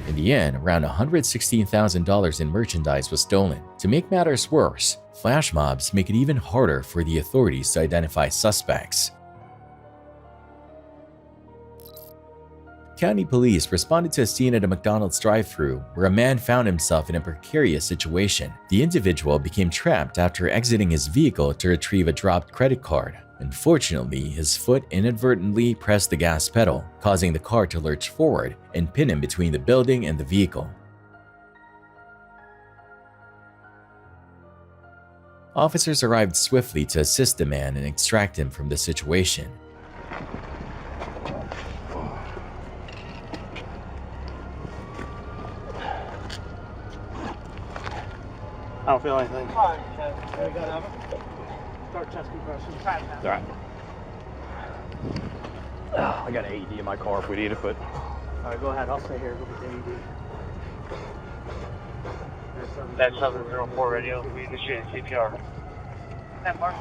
In the end, around $116,000 in merchandise was stolen. To make matters worse, flash mobs make it even harder for the authorities to identify suspects. County police responded to a scene at a McDonald's drive-thru where a man found himself in a precarious situation. The individual became trapped after exiting his vehicle to retrieve a dropped credit card. Unfortunately, his foot inadvertently pressed the gas pedal, causing the car to lurch forward and pin him between the building and the vehicle. Officers arrived swiftly to assist the man and extract him from the situation. I don't feel anything. Start chest compression. All right. I got an AED in my car if we need it, but... All right, go ahead. I'll stay here. Go get the AED. That's 704 radio. We initiate CPR. That Mark.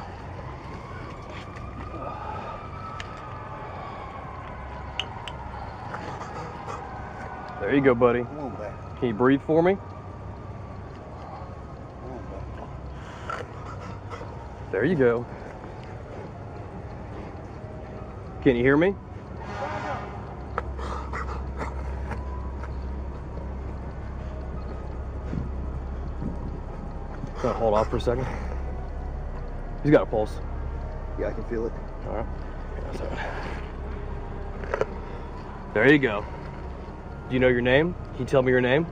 There you go, buddy. Come on back. Can you breathe for me? There you go. Can you hear me? Gonna hold off for a second. He's got a pulse. Yeah, I can feel it. All right. There you go. Do you know your name? Can you tell me your name?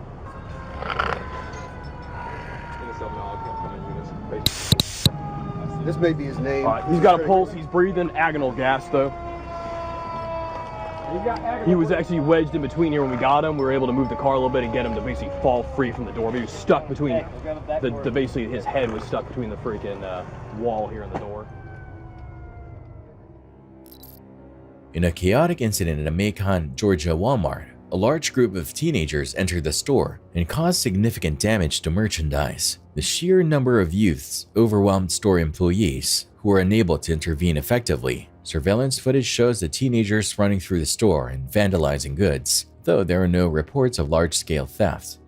This may be his name. He's got a pulse. He's breathing agonal gas, though. He was actually wedged in between here when we got him. We were able to move the car a little bit and get him to basically fall free from the door. But he was stuck between basically his head was stuck between the freaking wall here and the door. In a chaotic incident at a Macon, Georgia Walmart, a large group of teenagers entered the store and caused significant damage to merchandise. The sheer number of youths overwhelmed store employees, who were unable to intervene effectively. Surveillance footage shows the teenagers running through the store and vandalizing goods, though there are no reports of large-scale theft.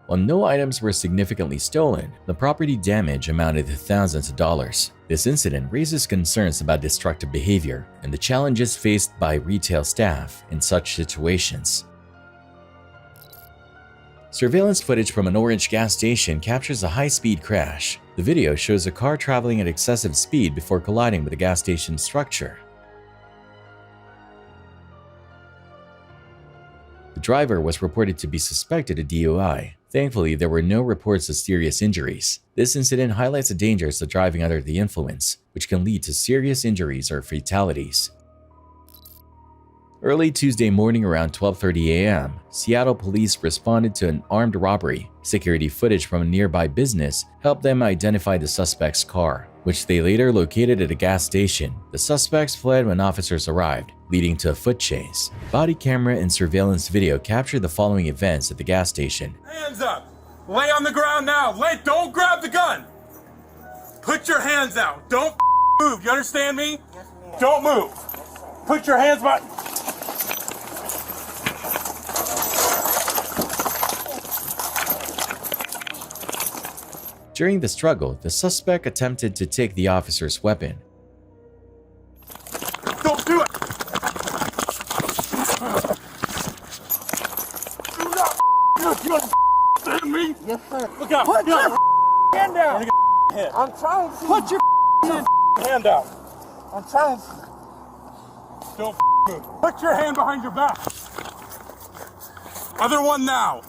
While no items were significantly stolen, the property damage amounted to thousands of dollars. This incident raises concerns about destructive behavior and the challenges faced by retail staff in such situations. Surveillance footage from an orange gas station captures a high-speed crash. The video shows a car traveling at excessive speed before colliding with the gas station structure. The driver was reported to be suspected of DUI. Thankfully, there were no reports of serious injuries. This incident highlights the dangers of driving under the influence, which can lead to serious injuries or fatalities. Early Tuesday morning around 12:30 a.m., Seattle police responded to an armed robbery. Security footage from a nearby business helped them identify the suspect's car, which they later located at a gas station. The suspects fled when officers arrived, leading to a foot chase. Body camera and surveillance video captured the following events at the gas station. Hands up! Lay on the ground now! Don't grab the gun! Put your hands out! Don't move, you understand me? Don't move! Put your hands behind... During the struggle, the suspect attempted to take the officer's weapon. Don't do it! Do not you understand me? Yes, sir. Look out! Put your hand down! Hit. I'm trying to. Put your hand out! I'm trying to. Don't move. Put your hand behind your back. Other one now.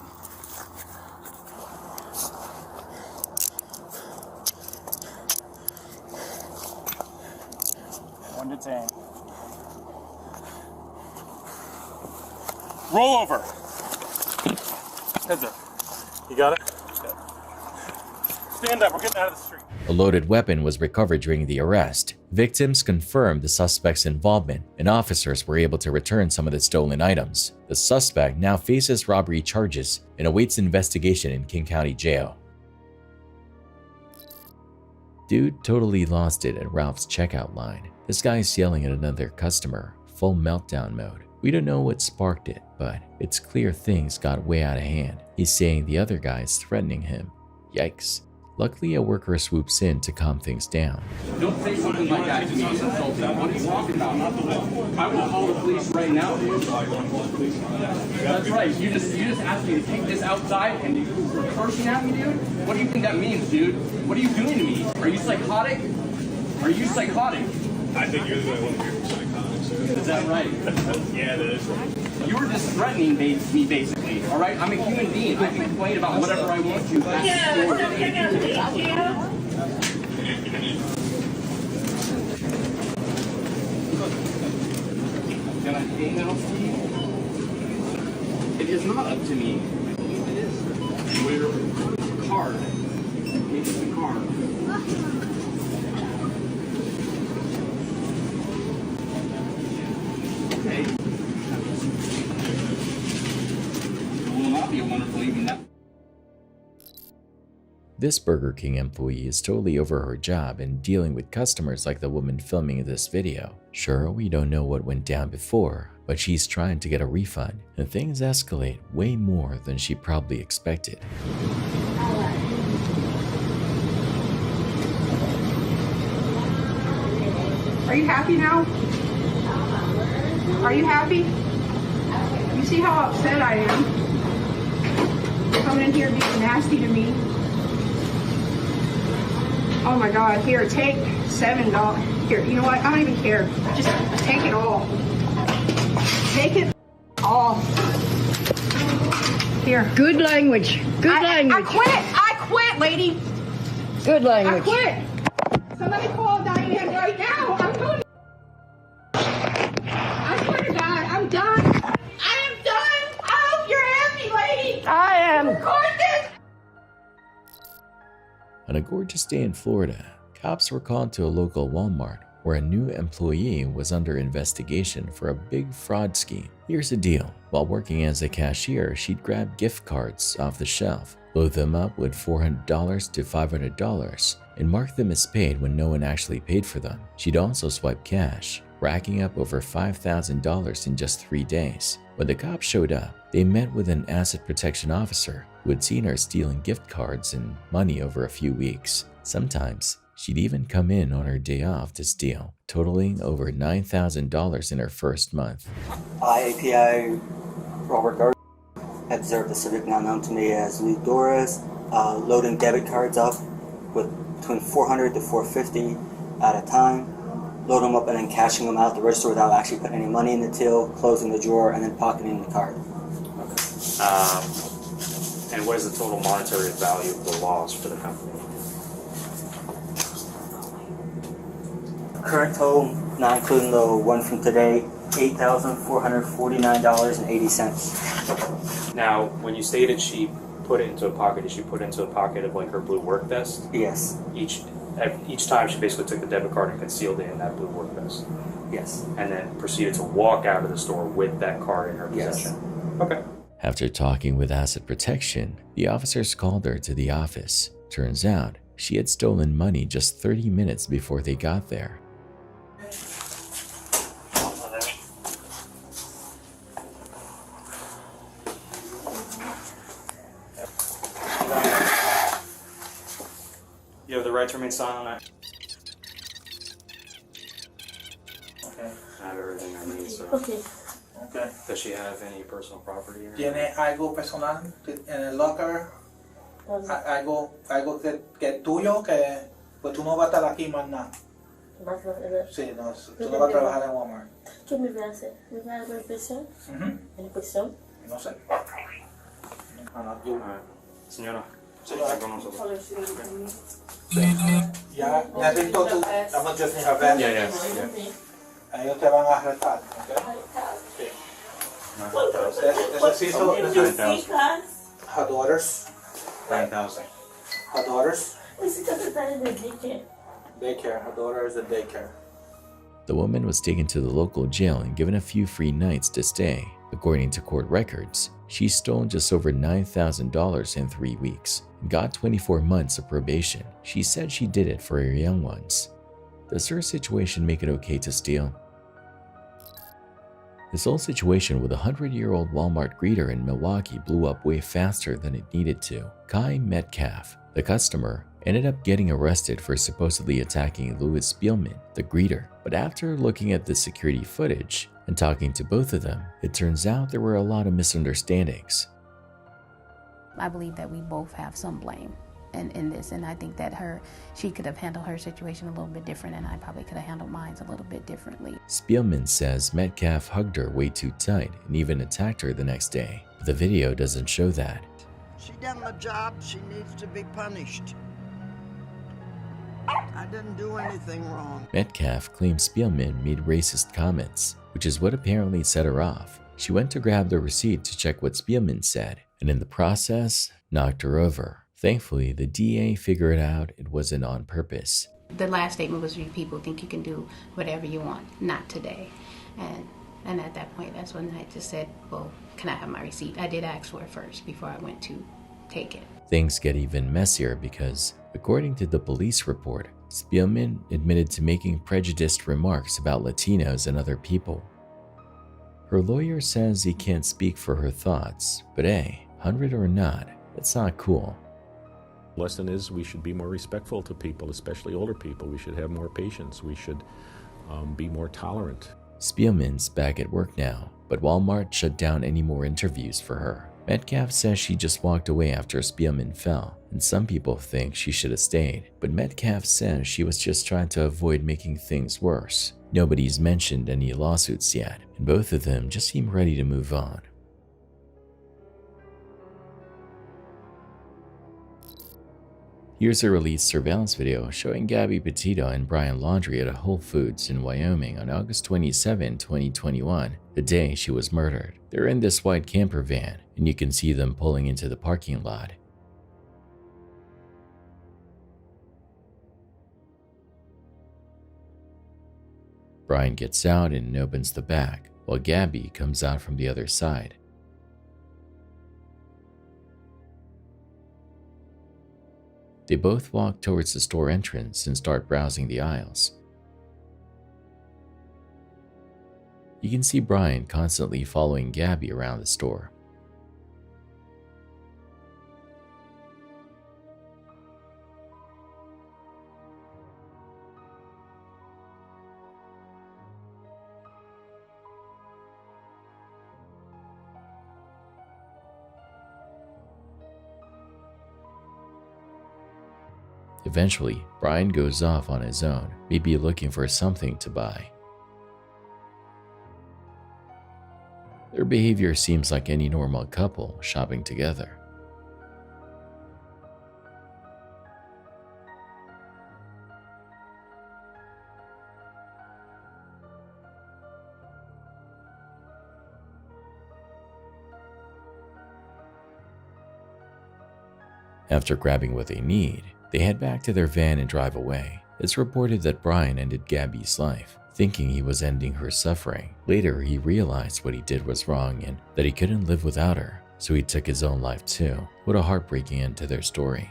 One to 10. Roll over. Heads up. You got it? Stand up. We're getting out of the street. A loaded weapon was recovered during the arrest. Victims confirmed the suspect's involvement, and officers were able to return some of the stolen items. The suspect now faces robbery charges and awaits investigation in King County Jail. Dude totally lost it at Ralph's checkout line. This guy's yelling at another customer, full meltdown mode. We don't know what sparked it, but it's clear things got way out of hand. He's saying the other guy's threatening him. Yikes. Luckily, a worker swoops in to calm things down. Don't say something like that to me. It's insulting. What are you talking about? I will call the police right now, dude. That's right. You just asked me to take this outside and you're cursing at me, dude? What do you think that means, dude? What are you doing to me? Are you psychotic? Are you psychotic? I think you're the one who's psychotic. Is that right? Yeah, it is. You were just threatening me, basically. All right, I'm a human being. I can complain about whatever I want to. That's the story. Can I pay now, please? It is not up to me. It is. Where card? It's the card. Okay. It will not be a wonderful evening. This Burger King employee is totally over her job and dealing with customers like the woman filming this video. Sure, we don't know what went down before, but she's trying to get a refund, and things escalate way more than she probably expected. Are you happy now? Are you happy? You see how upset I am? You're coming in here being nasty to me. Oh my God, here, take $7. Here, you know what? I don't even care. Just take it all. Take it all. Here. Good language. Good language. I quit, lady. Good language. I quit. Somebody call Diane right now. I'm going. I swear to God, I'm done. I am done. I hope you're happy, lady. I am. Record this. On a gorgeous day in Florida, cops were called to a local Walmart where a new employee was under investigation for a big fraud scheme. Here's the deal. While working as a cashier, she'd grab gift cards off the shelf, load them up with $400 to $500, and mark them as paid when no one actually paid for them. She'd also swipe cash, racking up over $5,000 in just 3 days. When the cops showed up, they met with an asset protection officer who had seen her stealing gift cards and money over a few weeks. Sometimes, she'd even come in on her day off to steal, totaling over $9,000 in her first month. API Robert Gardner, observed the subject now known to me as Lee Doris, loading debit cards up with between $400 to $450 at a time, load them up and then cashing them out the register without actually putting any money in the till, closing the drawer, and then pocketing the card. And what is the total monetary value of the loss for the company? Current total, not including the one from today, $8,449.80. Now, when you stated she put it into a pocket, did she put it into a pocket of like her blue work vest? Yes. Each time she basically took the debit card and concealed it in that blue work vest? Yes. And then proceeded to walk out of the store with that card in her possession? Yes. Okay. After talking with asset protection, the officers called her to the office. Turns out, she had stolen money just 30 minutes before they got there. You have the right to remain silent. Okay. I have everything I need, so. Okay. Okay. Does she have any personal property here? ¿Tiene algo personal en el locker? Algo que tuyo que pues tú no vas a estar aquí más nada. Sí, no, tú no vas a trabajar en Walmart. ¿Qué me va a hacer? ¿Me va a dar una prisión? ¿En prisión? No sé. Señora. Señora. Con nosotros. Ya, necesito tú. Estamos just in her van. Yeah. Ellos te van a arrestar, ¿ok? Sí. Necesito her daughters. 9,000. Her daughters. Daycare. Her daughter is a daycare. The woman was taken to the local jail and given a few free nights to stay. According to court records, she stole just over $9,000 in 3 weeks and got 24 months of probation. She said she did it for her young ones. Does her situation make it okay to steal? This whole situation with a 100-year-old Walmart greeter in Milwaukee blew up way faster than it needed to. Kai Metcalf, the customer, ended up getting arrested for supposedly attacking Louis Spielman, the greeter. But after looking at the security footage and talking to both of them, it turns out there were a lot of misunderstandings. I believe that we both have some blame. in this, and I think that she could have handled her situation a little bit different, and I probably could have handled mine a little bit differently. Spielman says Metcalf hugged her way too tight and even attacked her the next day, but the video doesn't show that. She done the job, she needs to be punished. I didn't do anything wrong. Metcalf claims Spielman made racist comments, which is what apparently set her off. She went to grab the receipt to check what Spielman said, and in the process, knocked her over. Thankfully, the DA figured out it wasn't on purpose. The last statement was, people think you can do whatever you want, not today. And at that point, that's when I just said, well, can I have my receipt? I did ask for it first before I went to take it. Things get even messier because, according to the police report, Spielman admitted to making prejudiced remarks about Latinos and other people. Her lawyer says he can't speak for her thoughts, but hey, 100 or not, that's not cool. Lesson is we should be more respectful to people, especially older people. We should have more patience. We should be more tolerant. Spielman's back at work now, but Walmart shut down any more interviews for her. Metcalf says she just walked away after Spielman fell, and some people think she should have stayed, but Metcalf says she was just trying to avoid making things worse. Nobody's mentioned any lawsuits yet, and both of them just seem ready to move on. Here's a released surveillance video showing Gabby Petito and Brian Laundrie at a Whole Foods in Wyoming on August 27, 2021, the day she was murdered. They're in this white camper van, and you can see them pulling into the parking lot. Brian gets out and opens the back, while Gabby comes out from the other side. They both walk towards the store entrance and start browsing the aisles. You can see Brian constantly following Gabby around the store. Eventually, Brian goes off on his own, maybe looking for something to buy. Their behavior seems like any normal couple shopping together. After grabbing what they need, they head back to their van and drive away. It's reported that Brian ended Gabby's life, thinking he was ending her suffering. Later, he realized what he did was wrong and that he couldn't live without her, so he took his own life too. What a heartbreaking end to their story.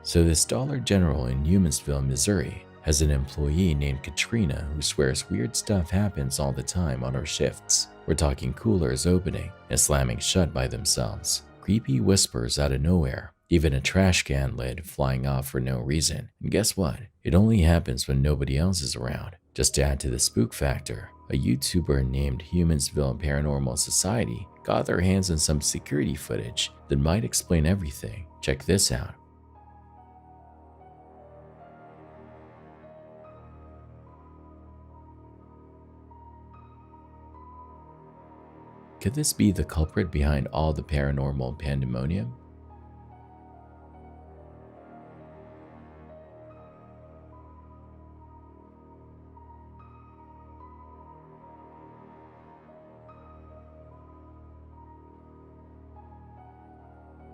So this Dollar General in Humansville, Missouri, has an employee named Katrina who swears weird stuff happens all the time on her shifts. We're talking coolers opening and slamming shut by themselves, creepy whispers out of nowhere, even a trash can lid flying off for no reason. And guess what? It only happens when nobody else is around. Just to add to the spook factor, a YouTuber named Humansville Paranormal Society got their hands on some security footage that might explain everything. Check this out. Could this be the culprit behind all the paranormal pandemonium?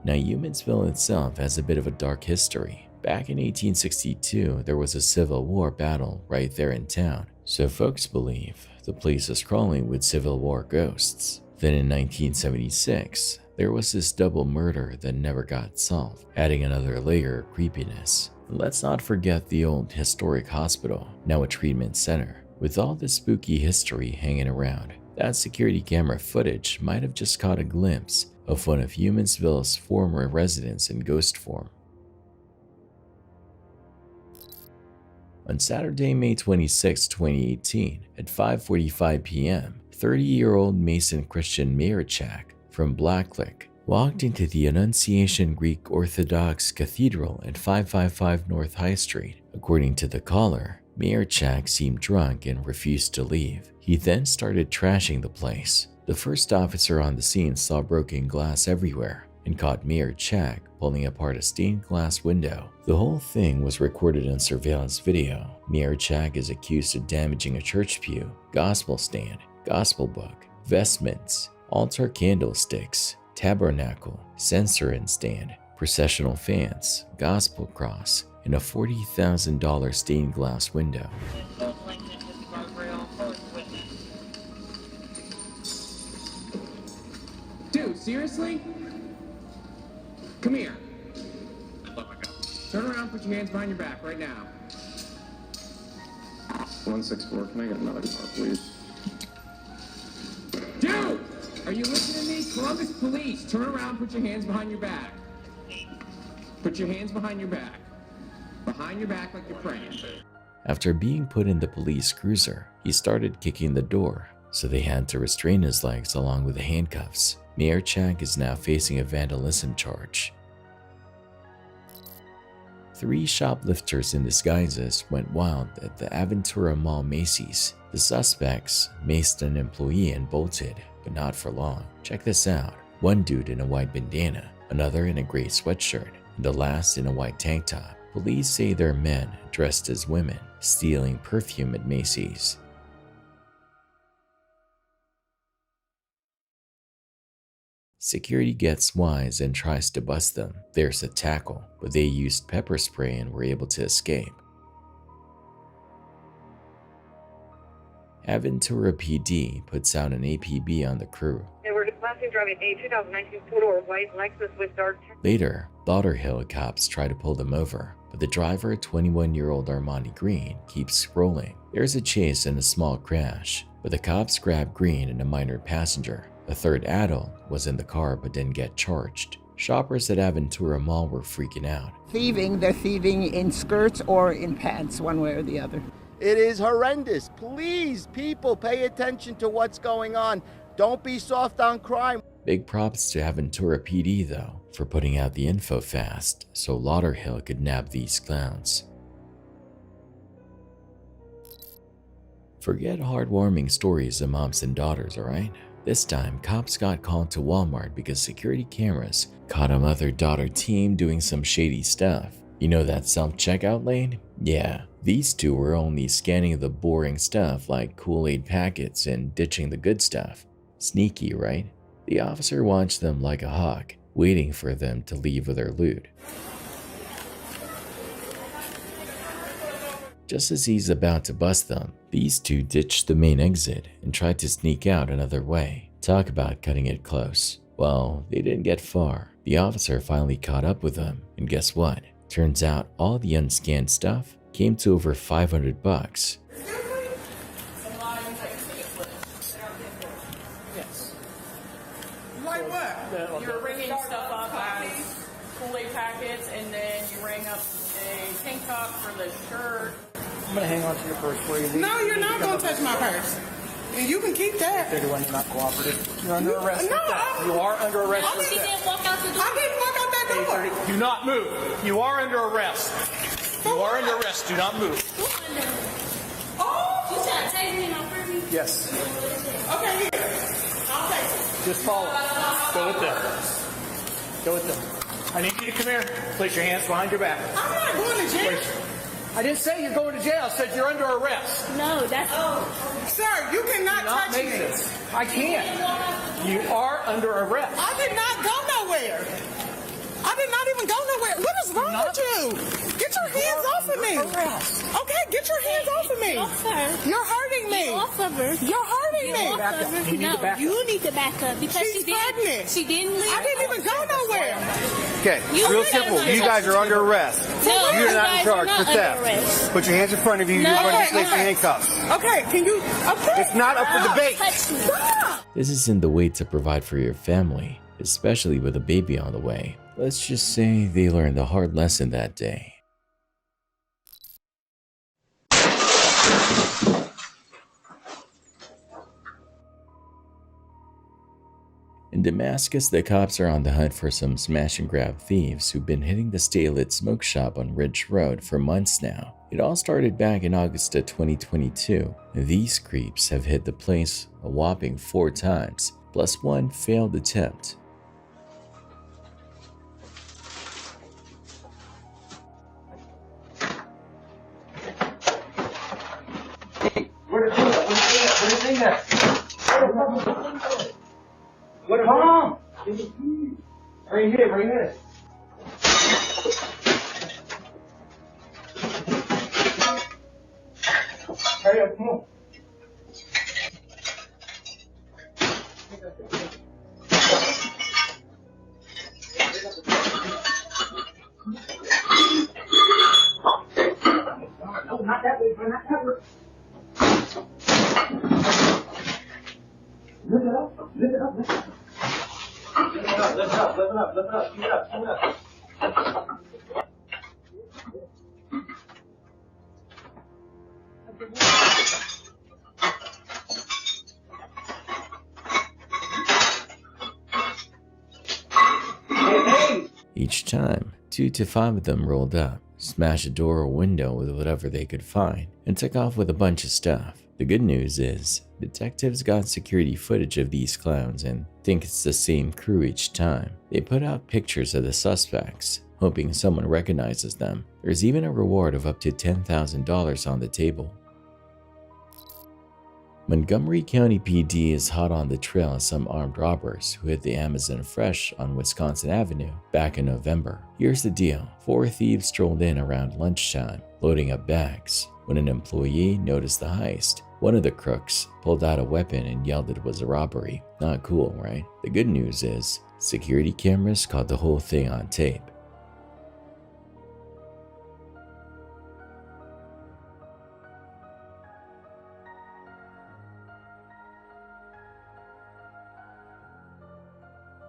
Now, Humansville itself has a bit of a dark history. Back in 1862, there was a Civil War battle right there in town, so folks believe the place is crawling with Civil War ghosts. Then in 1976, there was this double murder that never got solved, adding another layer of creepiness. And let's not forget the old historic hospital, now a treatment center. With all this spooky history hanging around, that security camera footage might have just caught a glimpse of one of Humansville's former residents in ghost form. On Saturday, May 26, 2018, at 5:45 p.m., 30-year-old Mason Christian Miracek from Blacklick walked into the Annunciation Greek Orthodox Cathedral at 555 North High Street. According to the caller, Miracek seemed drunk and refused to leave. He then started trashing the place. The first officer on the scene saw broken glass everywhere and caught Miracek pulling apart a stained glass window. The whole thing was recorded on surveillance video. Miracek is accused of damaging a church pew, gospel stand, gospel book, vestments, altar candlesticks, tabernacle, censer stand, processional fans, gospel cross, and a $40,000 stained glass window. Dude, seriously? Come here. Turn around, put your hands behind your back right now. 164, can I get another car, please? Dude! Are you listening to me? Columbus Police, turn around, put your hands behind your back. Put your hands behind your back. Behind your back like you're praying. After being put in the police cruiser, he started kicking the door, so they had to restrain his legs along with the handcuffs. Miracek is now facing a vandalism charge. 3 shoplifters in disguises went wild at the Aventura Mall Macy's. The suspects maced an employee and bolted, but not for long. Check this out. One dude in a white bandana, another in a gray sweatshirt, and the last in a white tank top. Police say they're men dressed as women, stealing perfume at Macy's. Security gets wise and tries to bust them. There's a tackle, but they used pepper spray and were able to escape. Aventura PD puts out an APB on the crew. And we're dispatching driving a 2019 four-door white Lexus with dark. Later, Lauderhill cops try to pull them over, but the driver, 21-year-old Armani Green, keeps scrolling. There's a chase and a small crash, but the cops grab Green and a minor passenger. A third adult was in the car but didn't get charged. Shoppers at Aventura Mall were freaking out. Thieving, they're thieving in skirts or in pants, one way or the other. It is horrendous. Please, people, pay attention to what's going on. Don't be soft on crime. Big props to Aventura PD though, for putting out the info fast so Lauderhill could nab these clowns. Forget heartwarming stories of moms and daughters, alright? This time, cops got called to Walmart because security cameras caught a mother-daughter team doing some shady stuff. You know that self-checkout lane? Yeah, these two were only scanning the boring stuff like Kool-Aid packets and ditching the good stuff. Sneaky, right? The officer watched them like a hawk, waiting for them to leave with their loot. Just as he's about to bust them, these two ditched the main exit and tried to sneak out another way. Talk about cutting it close. Well, they didn't get far. The officer finally caught up with them, and guess what? Turns out all the unscanned stuff came to over $500. Yes. Like what? You're ringing stuff up as Kool-Aid packets, and then you ring up a tank top for the shirt. I'm gonna hang on to your purse for you. No, you're not gonna touch my purse. And you can keep that. They're the one you're not cooperative. You're under arrest. No, you are under arrest. I didn't walk out the door. I didn't walk out that door. Do not move. You are under arrest. You are under arrest. Do not move. Oh! You trying to take me in my purse? Yes. Okay, here. I'll take it. Just follow. Go with them. Go with them. I need you to come here. Place your hands behind your back. I'm not going to jail. I didn't say you're going to jail. I said you're under arrest. No, that's... Sir, you cannot touch me. This. I can't. You are under arrest. I did not go nowhere. I did not even go nowhere. What is wrong with you? Get your hands off of me. Okay, get your hands off of me. Officer. You're hurting me. Officer. You're hurting me. No, you need to back up because She's pregnant. She didn't leave. I didn't even go nowhere. Okay, real simple. You guys are under arrest. No, You're you not guys in charge are for not theft. under arrest. Put your hands in front of you. No. You're going to Okay, place your handcuffs. Okay, can you... Okay. It's not up for debate. Stop. This isn't the way to provide for your family, especially with a baby on the way. Let's just say they learned a hard lesson that day. In Damascus, the cops are on the hunt for some smash-and-grab thieves who've been hitting the stay-lit smoke shop on Ridge Road for months now. It all started back in August of 2022, and these creeps have hit the place a whopping 4 times, plus one failed attempt. Come on! Right here, right here. Hurry up, come on. No, not that way, bro, not that way. Lift it up, lift it up, lift it up. Lift it up, lift it up, lift it up, lift it up, keep it up, keep it up. Each time, 2 to 5 of them rolled up, smashed a door or window with whatever they could find, and took off with a bunch of stuff. The good news is, detectives got security footage of these clowns and think it's the same crew each time. They put out pictures of the suspects, hoping someone recognizes them. There's even a reward of up to $10,000 on the table. Montgomery County PD is hot on the trail of some armed robbers who hit the Amazon Fresh on Wisconsin Avenue back in November. Here's the deal. 4 thieves strolled in around lunchtime, loading up bags. When an employee noticed the heist, one of the crooks pulled out a weapon and yelled it was a robbery. Not cool, right? The good news is, security cameras caught the whole thing on tape.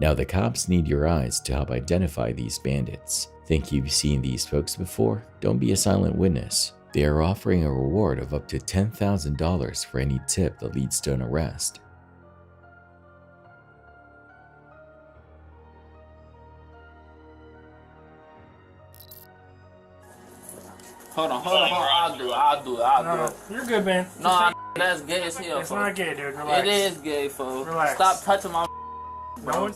Now the cops need your eyes to help identify these bandits. Think you've seen these folks before? Don't be a silent witness. They are offering a reward of up to $10,000 for any tip that leads to an arrest. Hold on. I'll do it. You're good, man. No, that's gay as hell. It's not gay, dude. Relax. It is gay, fool. Relax. Stop touching my bro.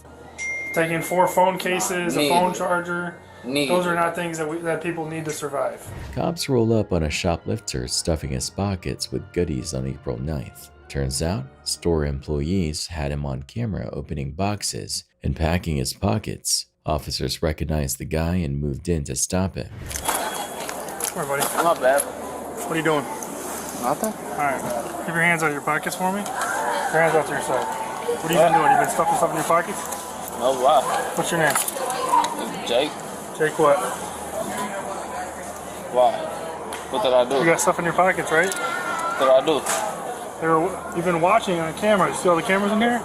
Taking 4 phone cases, a phone charger. Those are not things that people need to survive. Cops roll up on a shoplifter stuffing his pockets with goodies on April 9th. Turns out, store employees had him on camera opening boxes and packing his pockets. Officers recognized the guy and moved in to stop it. Come here, buddy. My bad. What are you doing? Nothing. Alright. Keep your hands out of your pockets for me. Keep your hands out to yourself. What have you been doing? You been stuffing stuff in your pockets? No, why? What's your name? Jake. Jake what? Why? What did I do? You got stuff in your pockets, right? What did I do? You've been watching on camera. You see all the cameras in here?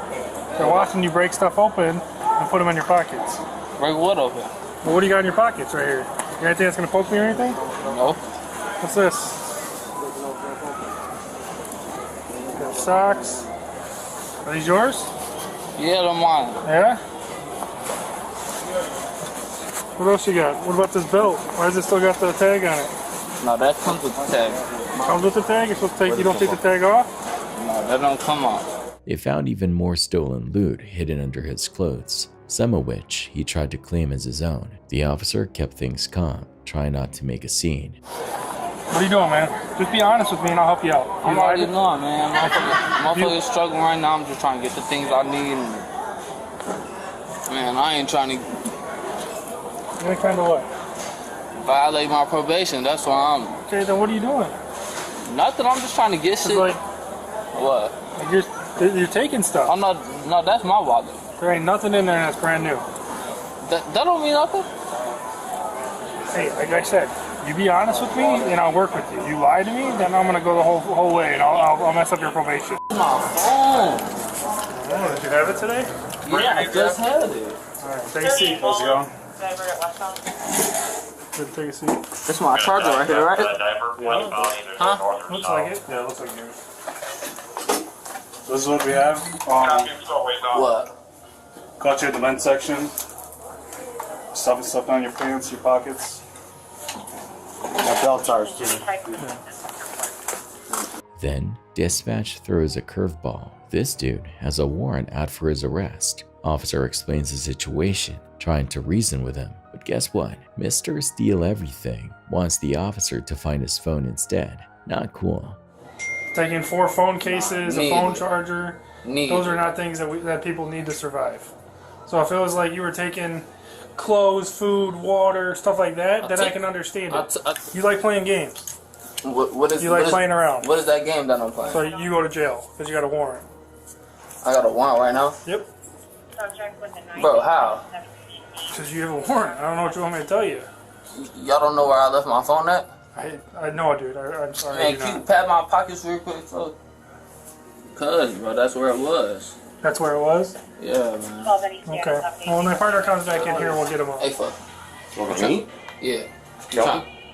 They're watching you break stuff open and put them in your pockets. Break what open? Well, what do you got in your pockets right here? You got anything that's going to poke me or anything? No. What's this? You got socks. Are these yours? Yeah, they're mine. Yeah? What else you got? What about this belt? Why does it still got the tag on it? No, that comes with the tag. Comes with the tag? You're supposed to take, you don't take the tag off? No, that don't come off. They found even more stolen loot hidden under his clothes, some of which he tried to claim as his own. The officer kept things calm, trying not to make a scene. What are you doing, man? Just be honest with me and I'll help you out. I'm already knowing, man. Motherfucker's struggling right now. I'm just trying to get the things I need. And, man, I ain't trying to... Any kind of what? Violate my probation. That's why I'm... Okay, then what are you doing? Nothing. I'm just trying to get shit. Like, what? Like you're taking stuff. I'm not... No, that's my wallet. There ain't nothing in there that's brand new. That don't mean nothing. Hey, like I said, you be honest with me and I'll work with you. You lie to me, then I'm gonna go the whole way and I'll mess up your probation. My phone. Oh, did you have it today? Yeah, I just had it. Alright, take a seat. Let's go. Good, take a seat. That's my charger right here, right? Huh? Looks like it. Yeah, looks like it. This is what we have. What? Caught you at the men's section. Stuffing stuff down your pants, your pockets. My belt's ours too. Then, dispatch throws a curveball. This dude has a warrant out for his arrest. Officer explains the situation, trying to reason with him. But guess what? Mr. Steal Everything wants the officer to find his phone instead. Not cool. Taking 4 phone cases, a phone charger. Need Those are not things that people need to survive. So if it was like you were taking clothes, food, water, stuff like that, then I can understand it. You like playing games. What is, you like playing around. What is that game that I'm playing? So you go to jail because you got a warrant. I got a warrant right now? Yep. Bro, how? Because you have a warrant. I don't know what you want me to tell you. Y'all don't know where I left my phone at? I know, dude. I'm sorry. Man, can you pat my pockets real quick, bro? Cuz, bro, that's where it was. That's where it was? Yeah, man. Okay. Well, when my partner comes back in here, we'll get him up. Hey, fuck. Me? Yeah.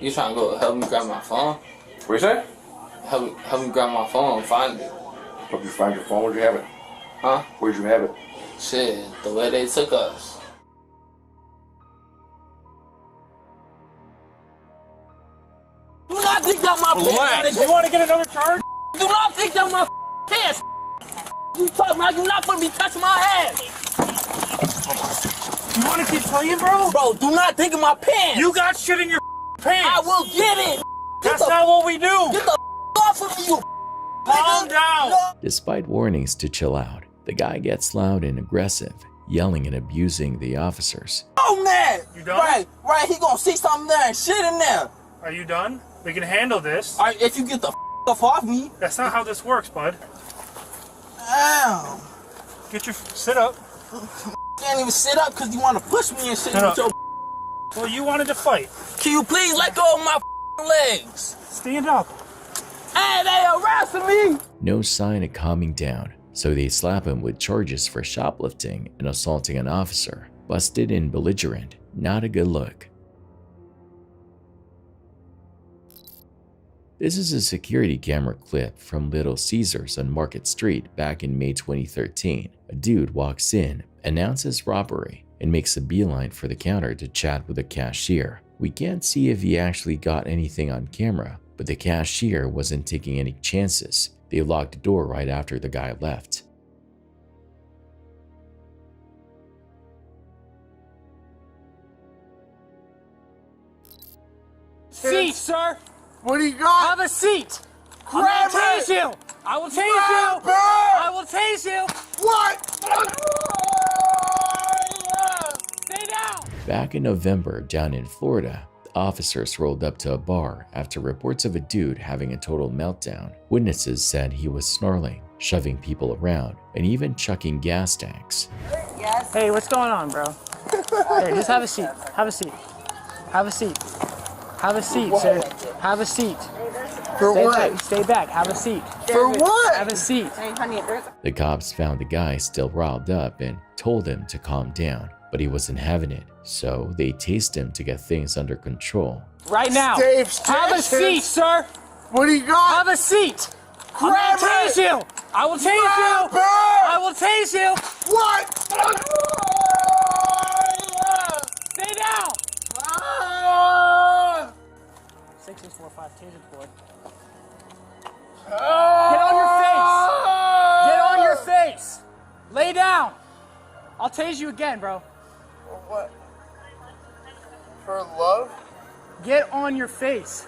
You trying to go help me grab my phone? What you say? Help me grab my phone and find it. Help you find your phone? Where'd you have it? Huh? Where'd you have it? Shit, the way they took us. Do not take down my pants! You want to get another charge? Do not take down my pants! You talk like you're not gonna be touching my ass! You want to keep playing, bro? Bro, do not take my pants! You got shit in your pants! I will get it! That's not what we do! Get the off of me, you calm down! Despite warnings to chill out, the guy gets loud and aggressive, yelling and abusing the officers. Oh man! You done? Right, he gonna see something there and shit in there! Are you done? We can handle this. Alright, if you get the off me. That's not how this works, bud. Ow! Get your sit up. Can't even sit up because you want to push me and shit with your. Well, you wanted to fight. Can you please let go of my legs? Stand up. Hey, they arrested me! No sign of calming down, so they slap him with charges for shoplifting and assaulting an officer. Busted and belligerent. Not a good look. This is a security camera clip from Little Caesars on Market Street back in May 2013. A dude walks in, announces robbery, and makes a beeline for the counter to chat with the cashier. We can't see if he actually got anything on camera, but the cashier wasn't taking any chances. They locked the door right after the guy left. Seat, sir! What do you got? Have a seat! Grab I'm gonna it! tase you! I will tase Grab you! it! I will tase you! What? Stay down! Back in November down in Florida, the officers rolled up to a bar after reports of a dude having a total meltdown. Witnesses said he was snarling, shoving people around, and even chucking gas tanks. Yes. Hey, what's going on, bro? Hey, just have a seat. Have a seat. Have a seat. Have a seat, sir. Have a seat. For Stay what? back. Stay back. Have a seat. For what? Have a seat. The cops found the guy still riled up and told him to calm down, but he wasn't having it, so they tased him to get things under control. Right now. Have a seat, sir. What do you got? Have a seat. Grab I'm gonna tase it! you. I will tase you. Grab it! I will tase you. What? Stay down. 6645 taser boy. Get on your face. Get on your face. Lay down. I'll tase you again, bro. What? For love? Get on your face.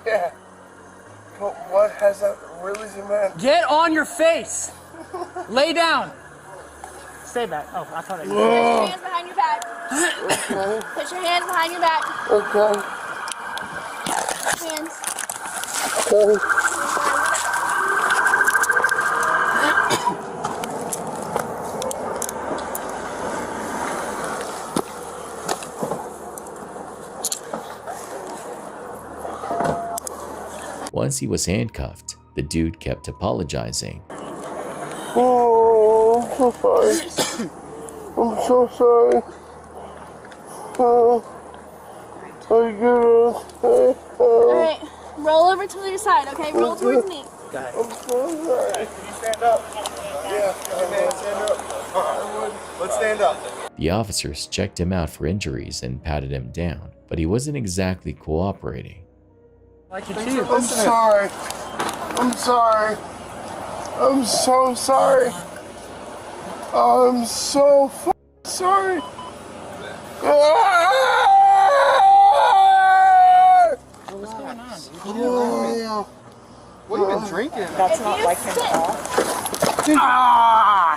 Yeah. But what has that really meant? Get on your face. Lay down. Stay back. Oh, I thought I Put your hands behind your back. Okay. Put your hands behind your back. Okay. Hands. Okay. Once he was handcuffed, the dude kept apologizing. Oh, I'm so sorry. I'm so sorry. Alright, roll over to the side, okay? Roll towards me. I'm so sorry. Can you stand up? Yeah, stand up. Let's stand up. The officers checked him out for injuries and patted him down, but he wasn't exactly cooperating. I'm sorry. I'm sorry. I'm so sorry. I'm so sorry. What's going on? What have you been drinking? That's not like him at all.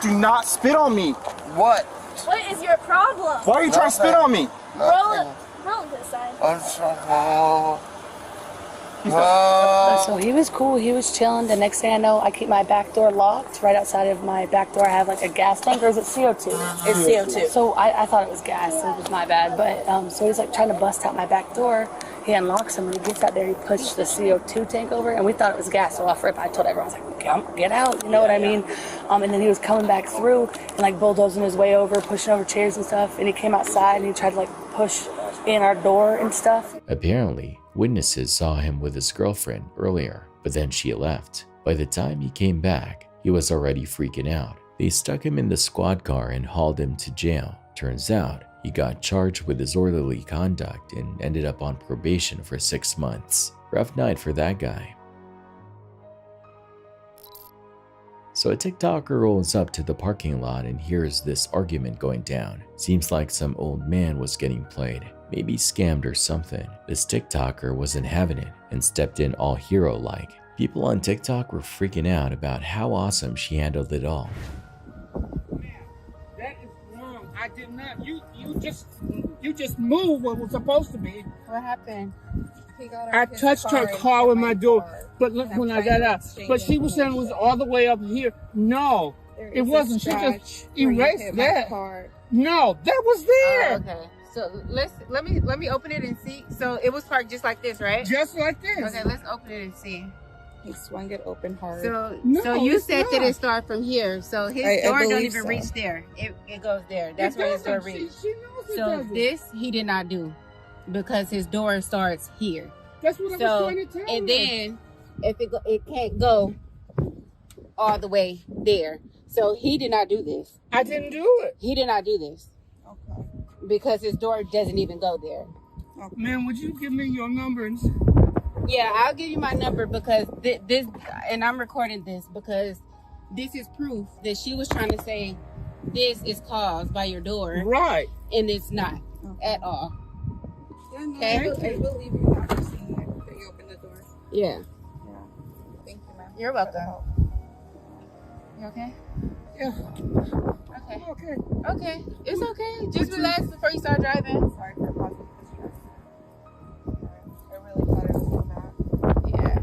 Do not spit on me. What? What is your problem? Why are you trying to spit on me? Roll this side. I'm sorry. So he was cool, he was chilling. The next thing I know, I keep my back door locked. Right outside of my back door, I have like a gas tank, or is it CO2? It's CO2. So I thought it was gas, so it was my bad. But so he's like trying to bust out my back door. He unlocks him, and he gets out there, he pushed the CO2 tank over, and we thought it was gas. So off rip, I told everyone, I was like, okay, get out, you know what I mean? And then he was coming back through and like bulldozing his way over, pushing over chairs and stuff. And he came outside and he tried to like push in our door and stuff. Apparently, witnesses saw him with his girlfriend earlier, but then she left. By the time he came back, he was already freaking out. They stuck him in the squad car and hauled him to jail. Turns out, he got charged with disorderly conduct and ended up on probation for 6 months. Rough night for that guy. So a TikToker rolls up to the parking lot and hears this argument going down. Seems like some old man was getting played, maybe scammed or something. This TikToker wasn't having it and stepped in all hero-like. People on TikTok were freaking out about how awesome she handled it all. That is wrong. I did not. You just moved what was supposed to be. What happened? I touched her car with my door, but look when I got out. But she was saying it was all the way up here. No, it wasn't. She just erased that. No, that was there. Okay. So let me open it and see. So it was parked just like this, right? Just like this. Okay, let's open it and see. He swung it open hard. So you said that it started from here. So his door don't even reach there. It goes there. That's where his door reaches. So this he did not do because his door starts here. That's what I was trying to tell you. And then if it can't go all the way there. So he did not do this. I didn't do it. He did not do this. Okay. Because his door doesn't even go there. Okay. Man, would you give me your number? Yeah, I'll give you my number because this, and I'm recording this because this is proof that she was trying to say this is caused by your door. Right. And it's not at all. Yeah, no, Okay. I believe you have to see that you open the door. Yeah. Thank you, ma'am. You're welcome. You okay? Yeah. Okay. Okay. Okay. It's okay. Just relax before you start driving. Sorry for causing distress. I really thought it was so bad. Yeah.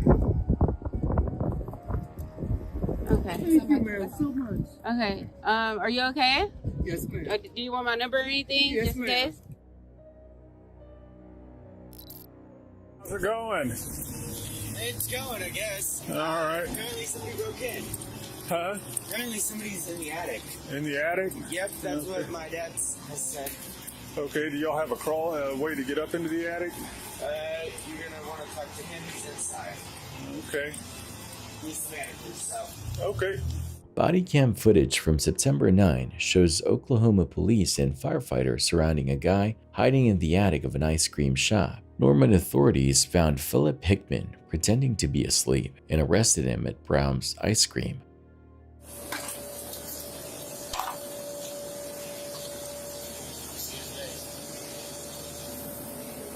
Okay. Thank you, ma'am, so much. Okay. Are you okay? Yes, ma'am. Do you want my number or anything? Yes, just in ma'am. case? How's it going? It's going, I guess. All right. Apparently somebody broke in. Huh? Apparently somebody's in the attic. In the attic? Yep, that's what my dad has said. Okay, do y'all have a way to get up into the attic? You're gonna want to talk to him. He's inside. Okay. He's the manager, so. Okay. Body cam footage from September 9 shows Oklahoma police and firefighters surrounding a guy hiding in the attic of an ice cream shop. Norman authorities found Philip Hickman pretending to be asleep and arrested him at Brown's Ice Cream.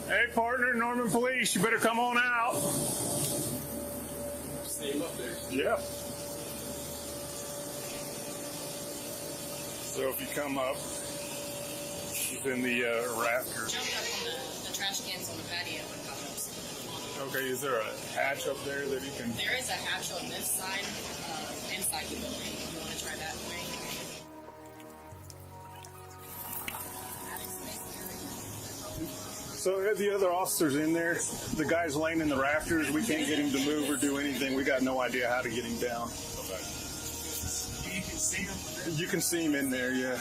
Hey, partner, Norman Police, you better come on out. Stay up there. Yeah. So if you come up, she's in the rafters. Jumped up on the trash cans on the patio and got upset. Okay, is there a hatch up there that you can... There is a hatch on this side, inside the building. You want to try that way? So the other officer's in there. The guy's laying in the rafters. We can't get him to move or do anything. We got no idea how to get him down. Okay. You can see him? You can see him in there, yeah.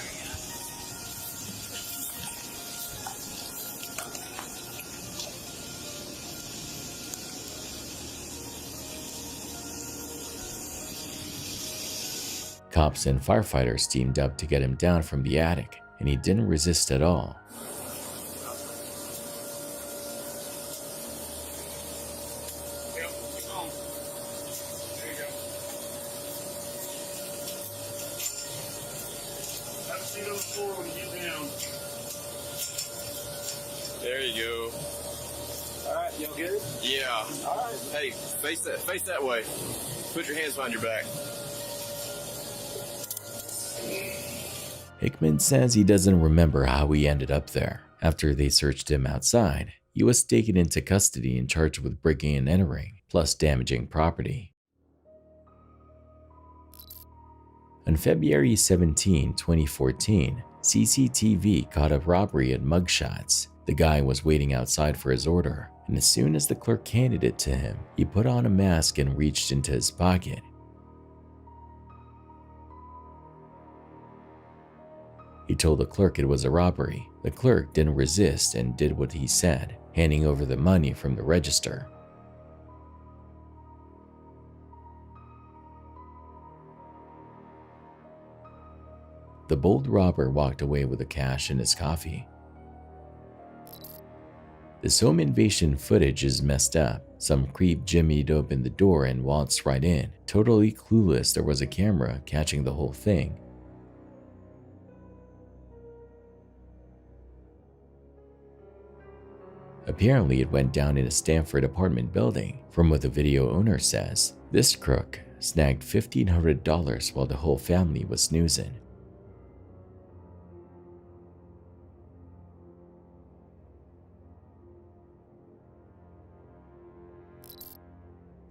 Cops and firefighters teamed up to get him down from the attic, and he didn't resist at all. There you go. Alright, y'all good? Yeah. Alright. Hey, face that way. Put your hands behind your back. Hickman says he doesn't remember how he ended up there. After they searched him outside, he was taken into custody and charged with breaking and entering, plus damaging property. On February 17, 2014, CCTV caught a robbery at Mugshots. The guy was waiting outside for his order, and as soon as the clerk handed it to him, he put on a mask and reached into his pocket. He told the clerk it was a robbery. The clerk didn't resist and did what he said, handing over the money from the register. The bold robber walked away with the cash and his coffee. This home invasion footage is messed up. Some creep jimmied open the door and waltzed right in, totally clueless there was a camera catching the whole thing. Apparently, it went down in a Stanford apartment building. From what the video owner says, this crook snagged $1,500 while the whole family was snoozing.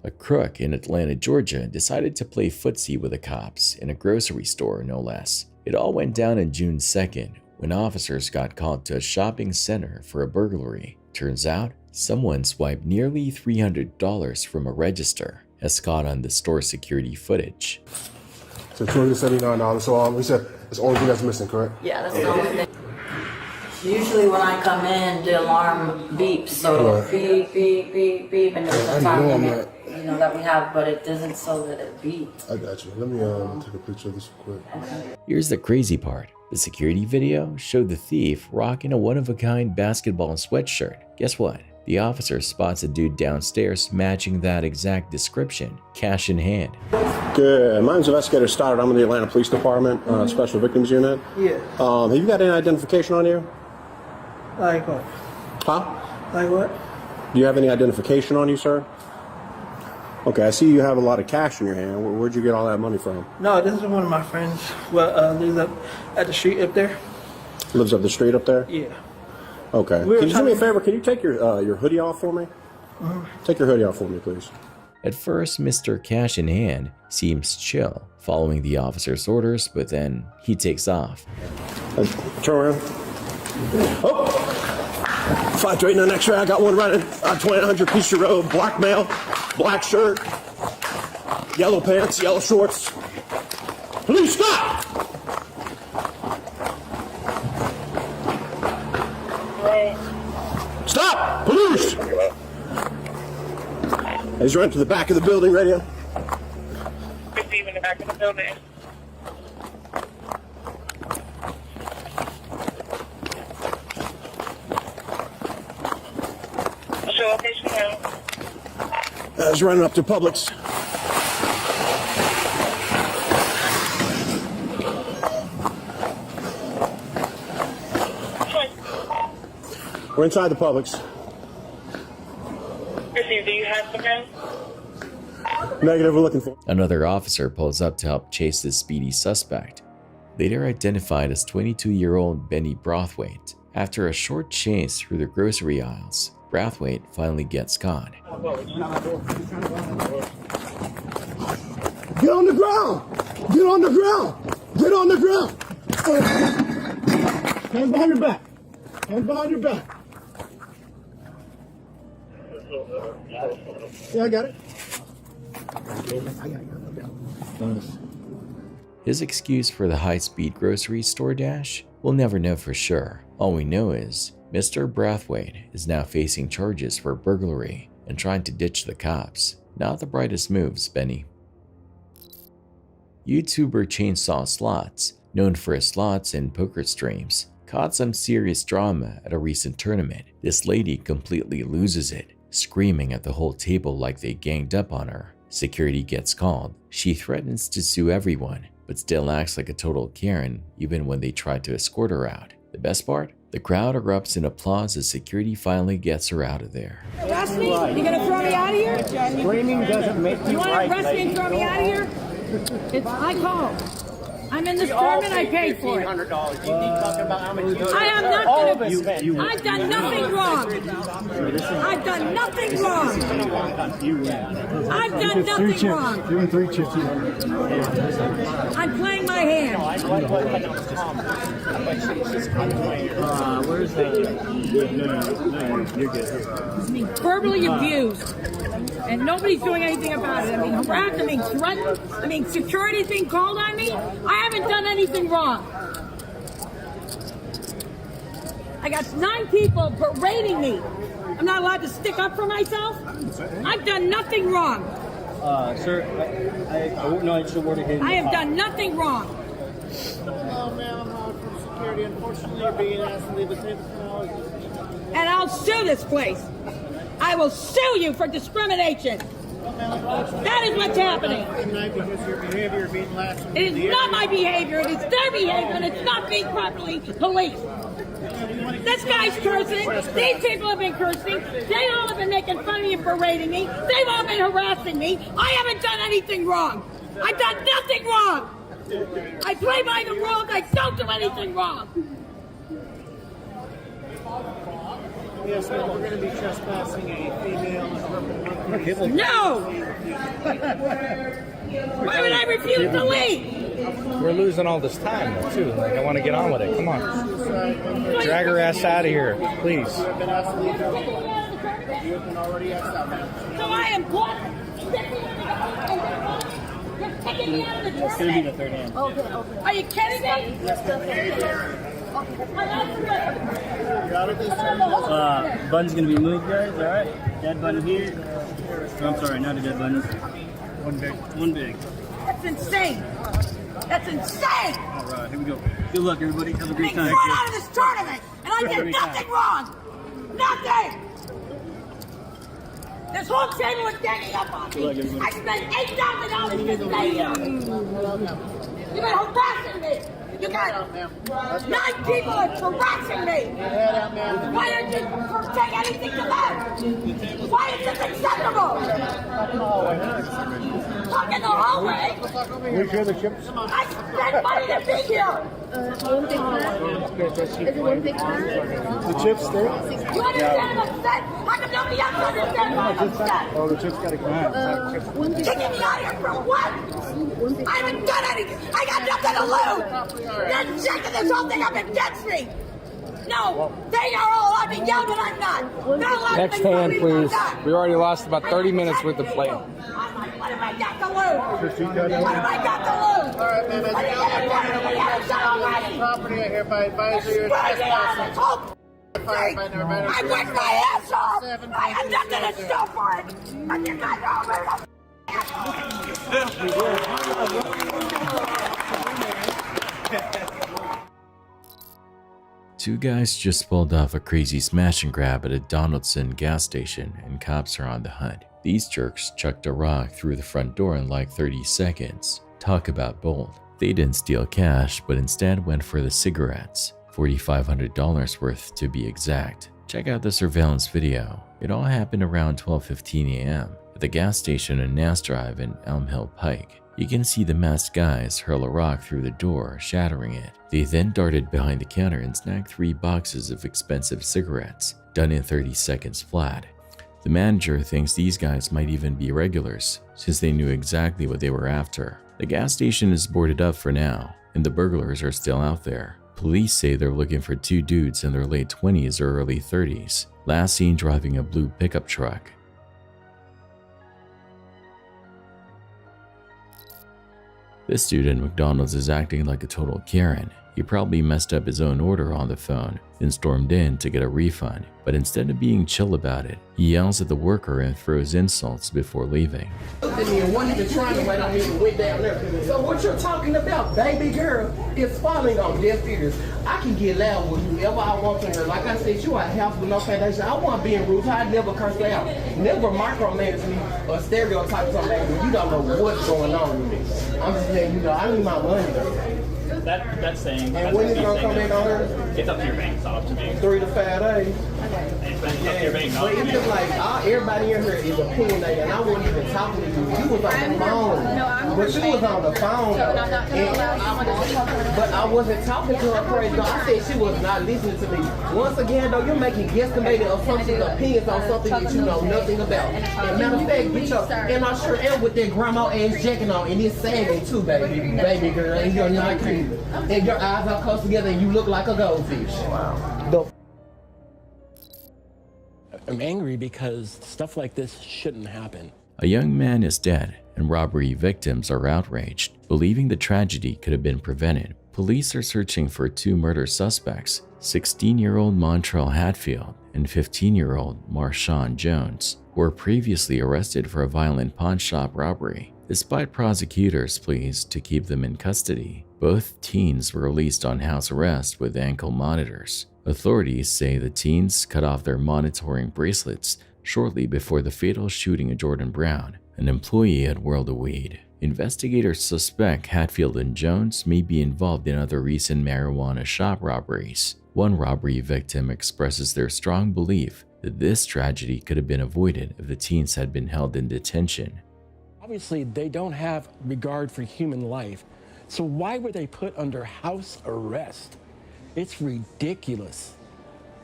A crook in Atlanta, Georgia decided to play footsie with the cops in a grocery store, no less. It all went down on June 2nd when officers got called to a shopping center for a burglary. Turns out, someone swiped nearly $300 from a register, as caught on the store security footage. So $279, so we said it's the only thing that's missing, correct? Yeah, that's the only thing. Usually when I come in, the alarm beeps, so beep, beep, beep, beep, and there's a time limit, that we have, but it doesn't so that it beeps. I got you. Let me take a picture of this real quick. Here's the crazy part. The security video showed the thief rocking a one-of-a-kind basketball sweatshirt. Guess what? The officer spots a dude downstairs matching that exact description, cash in hand. Good. My name's Investigator Stoddard. I'm in the Atlanta Police Department, Special Victims Unit. Yeah. Have you got any identification on you? Like what? Huh? Like what? Do you have any identification on you, sir? Okay, I see you have a lot of cash in your hand. Where'd you get all that money from? No, this is one of my friends. Well, lives up at the street up there. Lives up the street up there? Yeah. Okay. Can you do me a favor? Can you take your hoodie off for me? Take your hoodie off for me, please. At first, Mr. Cash in Hand seems chill, following the officer's orders, but then he takes off. Turn around. Oh! 529 X-ray, I got one running. 2800 piece of robe, black male, black shirt, yellow pants, yellow shorts. Please stop! Stop! Police! He's running to the back of the building, radio. Receive in the back of the building. Show location now. He's running up to Publix. We're inside the Publix. Receive, do you have the gun? Negative, we're looking for. Another officer pulls up to help chase the speedy suspect, later identified as 22-year-old Benny Brathwaite. After a short chase through the grocery aisles, Brathwaite finally gets caught. Get on the ground! Get on the ground! Get on the ground! Hands behind your back. Hands behind your back. Yeah, I got it. His excuse for the high-speed grocery store dash? We'll never know for sure. All we know is Mr. Brathwaite is now facing charges for burglary and trying to ditch the cops. Not the brightest moves, Benny. YouTuber Chainsaw Slots, known for his slots and poker streams, caught some serious drama at a recent tournament. This lady completely loses it, screaming at the whole table like they ganged up on her. Security gets called. She threatens to sue everyone, but still acts like a total Karen even when they try to escort her out. The best part? The crowd erupts in applause as security finally gets her out of there. Arrest me? You gonna throw me out of here? Screaming doesn't make you want right, to arrest me and throw me out of here? It's my call. I'm in this tournament. I paid for it. $1,500. You keep talking about how much I am not gonna. I've done nothing wrong. I've done nothing wrong. I've done nothing wrong. Doing 3 chips. I'm playing my hand. Where's the? No, you're good. Verbally abused. And nobody's doing anything about it. I mean, harassed, I mean, threatened. I mean, security's being called on me. I haven't done anything wrong. I got 9 people parading me. I'm not allowed to stick up for myself. I've done nothing wrong. Sir, I won't know extra word again. I have done nothing wrong. Oh, ma'am, from security. Unfortunately, you're being asked to leave the table. And I'll sue this place. I will sue you for discrimination. That is what's happening. Because your behavior being last. It is not my behavior. It is their behavior, and it's not being properly policed. This guy's cursing. These people have been cursing. They all have been making fun of me and berating me. They've all been harassing me. I haven't done anything wrong. I've done nothing wrong. I play by the rules. I don't do anything wrong. Yes, ma'am, we're going to be trespassing a female. No! Why would I refuse to leave? We're losing all this time, though, too. Like, I want to get on with it. Come on. Drag her ass out of here, please. So I am blocked. You're taking me out of the tournament. It's going to be the third hand. Okay. Are you kidding me? Button's gonna be moved, guys. All right. Dead button here. I'm sorry, not a dead button. One big. That's insane. That's insane. All right, here we go. Good luck, everybody. Have a great time. I'm thrown out of this tournament, and I did nothing wrong. Nothing. This whole table was ganging up on me. I spent $8,000 to stay here. You've been harassing me. You got 9 people harassing me. Why don't you take anything to them? Why is this acceptable? Talk in the hallway. Where's your other chips? I spent money to be here. The chips there? You understand I'm upset? How come nobody else understands why I'm upset? Oh, the chips gotta come out. Kicking me out here for what? I haven't done anything. I got nothing to lose. You're shaking this whole thing up against me. No, they are all allowed to yell, but I'm not. They're allowed Next to make hand, fun of me, please. but I'm not. We already lost about 30 minutes worth of play. What have I got to lose? What have I got to lose? All right, ma'am. What are you going to do? We haven't done already. Property, I hereby advise you. You're out of this whole thing. I worked my ass off. I had nothing to show for it. But you guys are over Two guys just pulled off a crazy smash and grab at a Donaldson gas station, and cops are on the hunt. These jerks chucked a rock through the front door in like 30 seconds. Talk about bold. They didn't steal cash, but instead went for the cigarettes. $4,500 worth to be exact. Check out the surveillance video. It all happened around 12:15 a.m. at the gas station in Nass Drive in Elm Hill Pike. You can see the masked guys hurl a rock through the door, shattering it. They then darted behind the counter and snagged 3 boxes of expensive cigarettes, done in 30 seconds flat. The manager thinks these guys might even be regulars, since they knew exactly what they were after. The gas station is boarded up for now, and the burglars are still out there. Police say they're looking for 2 dudes in their late 20s or early 30s, last seen driving a blue pickup truck. This dude at McDonald's is acting like a total Karen. He probably messed up his own order on the phone, then stormed in to get a refund. But instead of being chill about it, he yells at the worker and throws insults before leaving. Looked at me and wasn't even trying to wait on me and went down there. So what you're talking about, baby girl, is falling on deaf ears. I can get loud with whoever I want to her. Like I said, you are a house with no foundation. I want being rude. I never curse out. Never micromanage me or stereotype something when you don't know what's going on with me. I'm just letting you know, I need my money though. That's saying. And when is it gonna come back on her? It's up to your bank. It's up to me. 3 to 5 days. It's up to your bank. But it's just like everybody in here is opinionated, and I wasn't even talking to you. You was on the phone. But you was on the phone. But I wasn't talking to her crazy. I said she was not listening to me. Once again, though, you're making guesstimated assumptions, opinions on something that you know nothing about. And matter of fact, bitch, and I sure am with that grandma ass jacket on, and it's sagging too, baby girl, and you're not cute. And your eyes are close together, and you look like a goldfish. Wow. I'm angry because stuff like this shouldn't happen. A young man is dead, and robbery victims are outraged, believing the tragedy could have been prevented. Police are searching for 2 murder suspects, 16-year-old Montrell Hatfield and 15-year-old Marshawn Jones, who were previously arrested for a violent pawn shop robbery. Despite prosecutors' pleas to keep them in custody, both teens were released on house arrest with ankle monitors. Authorities say the teens cut off their monitoring bracelets shortly before the fatal shooting of Jordan Brown, an employee at World of Weed. Investigators suspect Hatfield and Jones may be involved in other recent marijuana shop robberies. One robbery victim expresses their strong belief that this tragedy could have been avoided if the teens had been held in detention. Obviously, they don't have regard for human life, so why were they put under house arrest? It's ridiculous.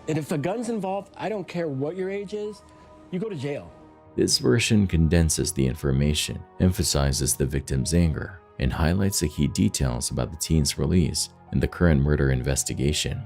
And if the gun's involved, I don't care what your age is, you go to jail. This version condenses the information, emphasizes the victim's anger, and highlights the key details about the teen's release and the current murder investigation.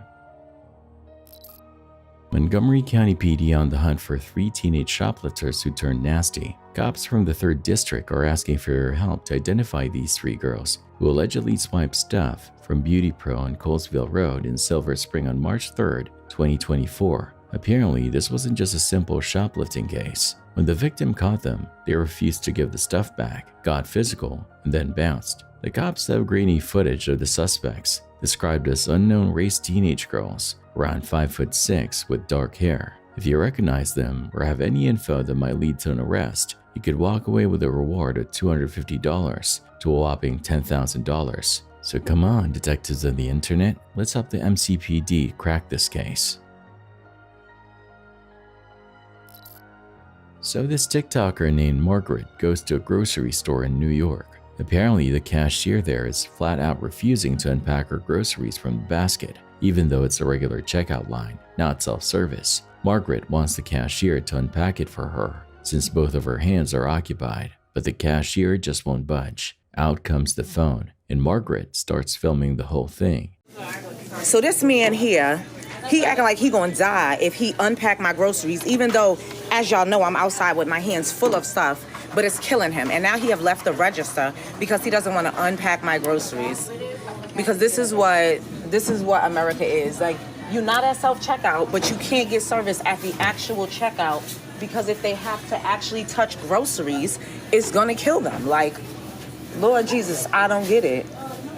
Montgomery County PD on the hunt for 3 teenage shoplifters who turned nasty. Cops from the 3rd District are asking for your help to identify these 3 girls who allegedly swiped stuff from Beauty Pro on Colesville Road in Silver Spring on March 3, 2024. Apparently, this wasn't just a simple shoplifting case. When the victim caught them, they refused to give the stuff back, got physical, and then bounced. The cops have grainy footage of the suspects, described as unknown race teenage girls, around 5'6" with dark hair. If you recognize them or have any info that might lead to an arrest, you could walk away with a reward of $250 to a whopping $10,000. So come on, detectives of the internet, let's help the MCPD crack this case. So this TikToker named Margaret goes to a grocery store in New York. Apparently, the cashier there is flat out refusing to unpack her groceries from the basket, even though it's a regular checkout line, not self-service. Margaret wants the cashier to unpack it for her, since both of her hands are occupied, but the cashier just won't budge. Out comes the phone, and Margaret starts filming the whole thing. So this man here, he acting like he gonna die if he unpack my groceries, even though, as y'all know, I'm outside with my hands full of stuff, but it's killing him. And now he have left the register because he doesn't want to unpack my groceries. Because this is what America is. Like, you're not at self-checkout, but you can't get service at the actual checkout because if they have to actually touch groceries, it's gonna kill them. Like, Lord Jesus, I don't get it.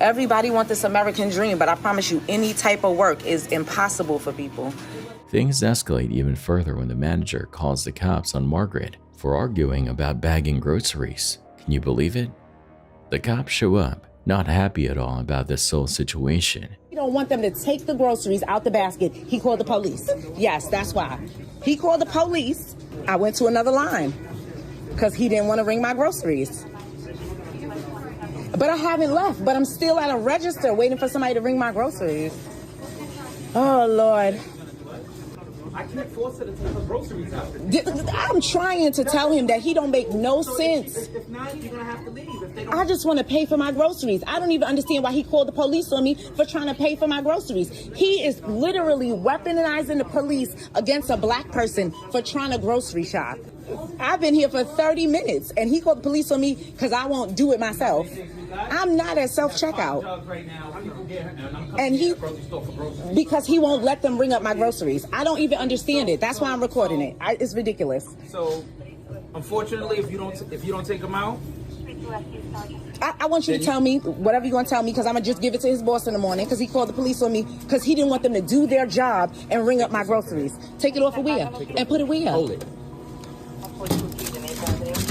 Everybody wants this American dream, but I promise you, any type of work is impossible for people. Things escalate even further when the manager calls the cops on Margaret for arguing about bagging groceries. Can you believe it? The cops show up, not happy at all about this whole situation. He don't want them to take the groceries out the basket. He called the police. Yes, that's why. He called the police. I went to another line because he didn't want to ring my groceries. But I haven't left, but I'm still at a register waiting for somebody to ring my groceries. Oh, Lord. I can't force her to take her groceries out. I'm trying to tell him that he don't make no sense. If not, you're gonna have to leave. I just want to pay for my groceries. I don't even understand why he called the police on me for trying to pay for my groceries. He is literally weaponizing the police against a black person for trying to grocery shop. I've been here for 30 minutes and he called the police on me because I won't do it myself. I'm not at self-checkout. And because he won't let them ring up my groceries. I don't even understand it. That's why I'm recording it. It's ridiculous. So, unfortunately, if you don't take them out, I want you to tell me whatever you're going to tell me, because I'm going to just give it to his boss in the morning, because he called the police on me because he didn't want them to do their job and ring up my groceries. Take it off of where? And put it where? hold it.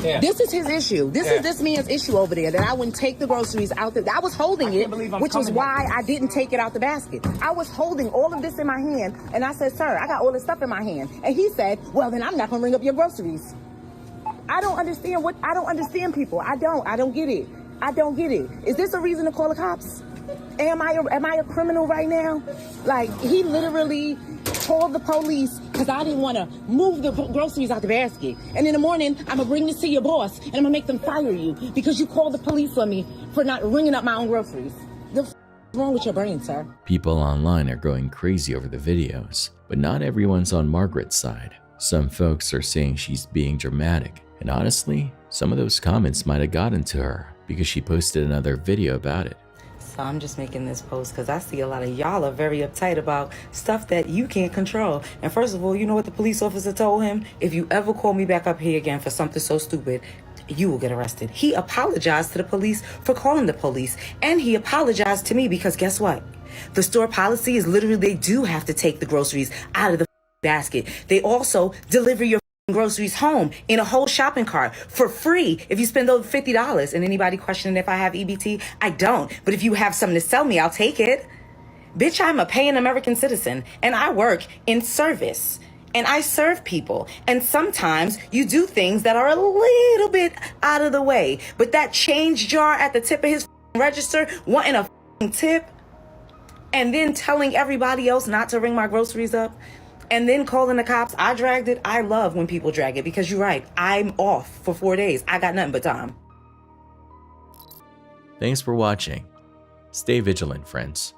Yeah. This is his issue. This is this man's issue over there, that I wouldn't take the groceries out. I was holding it, which was why I didn't take it out the basket. I was holding all of this in my hand, and I said, sir, I got all this stuff in my hand. And he said, well, then I'm not going to ring up your groceries. I don't understand people. I don't get it. I don't get it. Is this a reason to call the cops? Am I a criminal right now? Like, he literally called the police because I didn't want to move the groceries out the basket. And in the morning, I'm going to bring this to your boss and I'm going to make them fire you because you called the police on me for not ringing up my own groceries. The f is wrong with your brain, sir? People online are going crazy over the videos, but not everyone's on Margaret's side. Some folks are saying she's being dramatic, and honestly, some of those comments might have gotten to her because she posted another video about it. So I'm just making this post because I see a lot of y'all are very uptight about stuff that you can't control. And first of all, you know what the police officer told him? If you ever call me back up here again for something so stupid, you will get arrested. He apologized to the police for calling the police. And he apologized to me because guess what? The store policy is literally they do have to take the groceries out of the basket. They also deliver your groceries home in a whole shopping cart for free if you spend over $50. And anybody questioning if I have EBT? I don't. But if you have something to sell me, I'll take it. Bitch, I'm a paying American citizen and I work in service and I serve people. And sometimes you do things that are a little bit out of the way. But that change jar at the tip of his register, wanting a tip and then telling everybody else not to ring my groceries up, and then calling the cops, I dragged it. I love when people drag it because you're right. I'm off for 4 days. I got nothing but time. Thanks for watching. Stay vigilant, friends.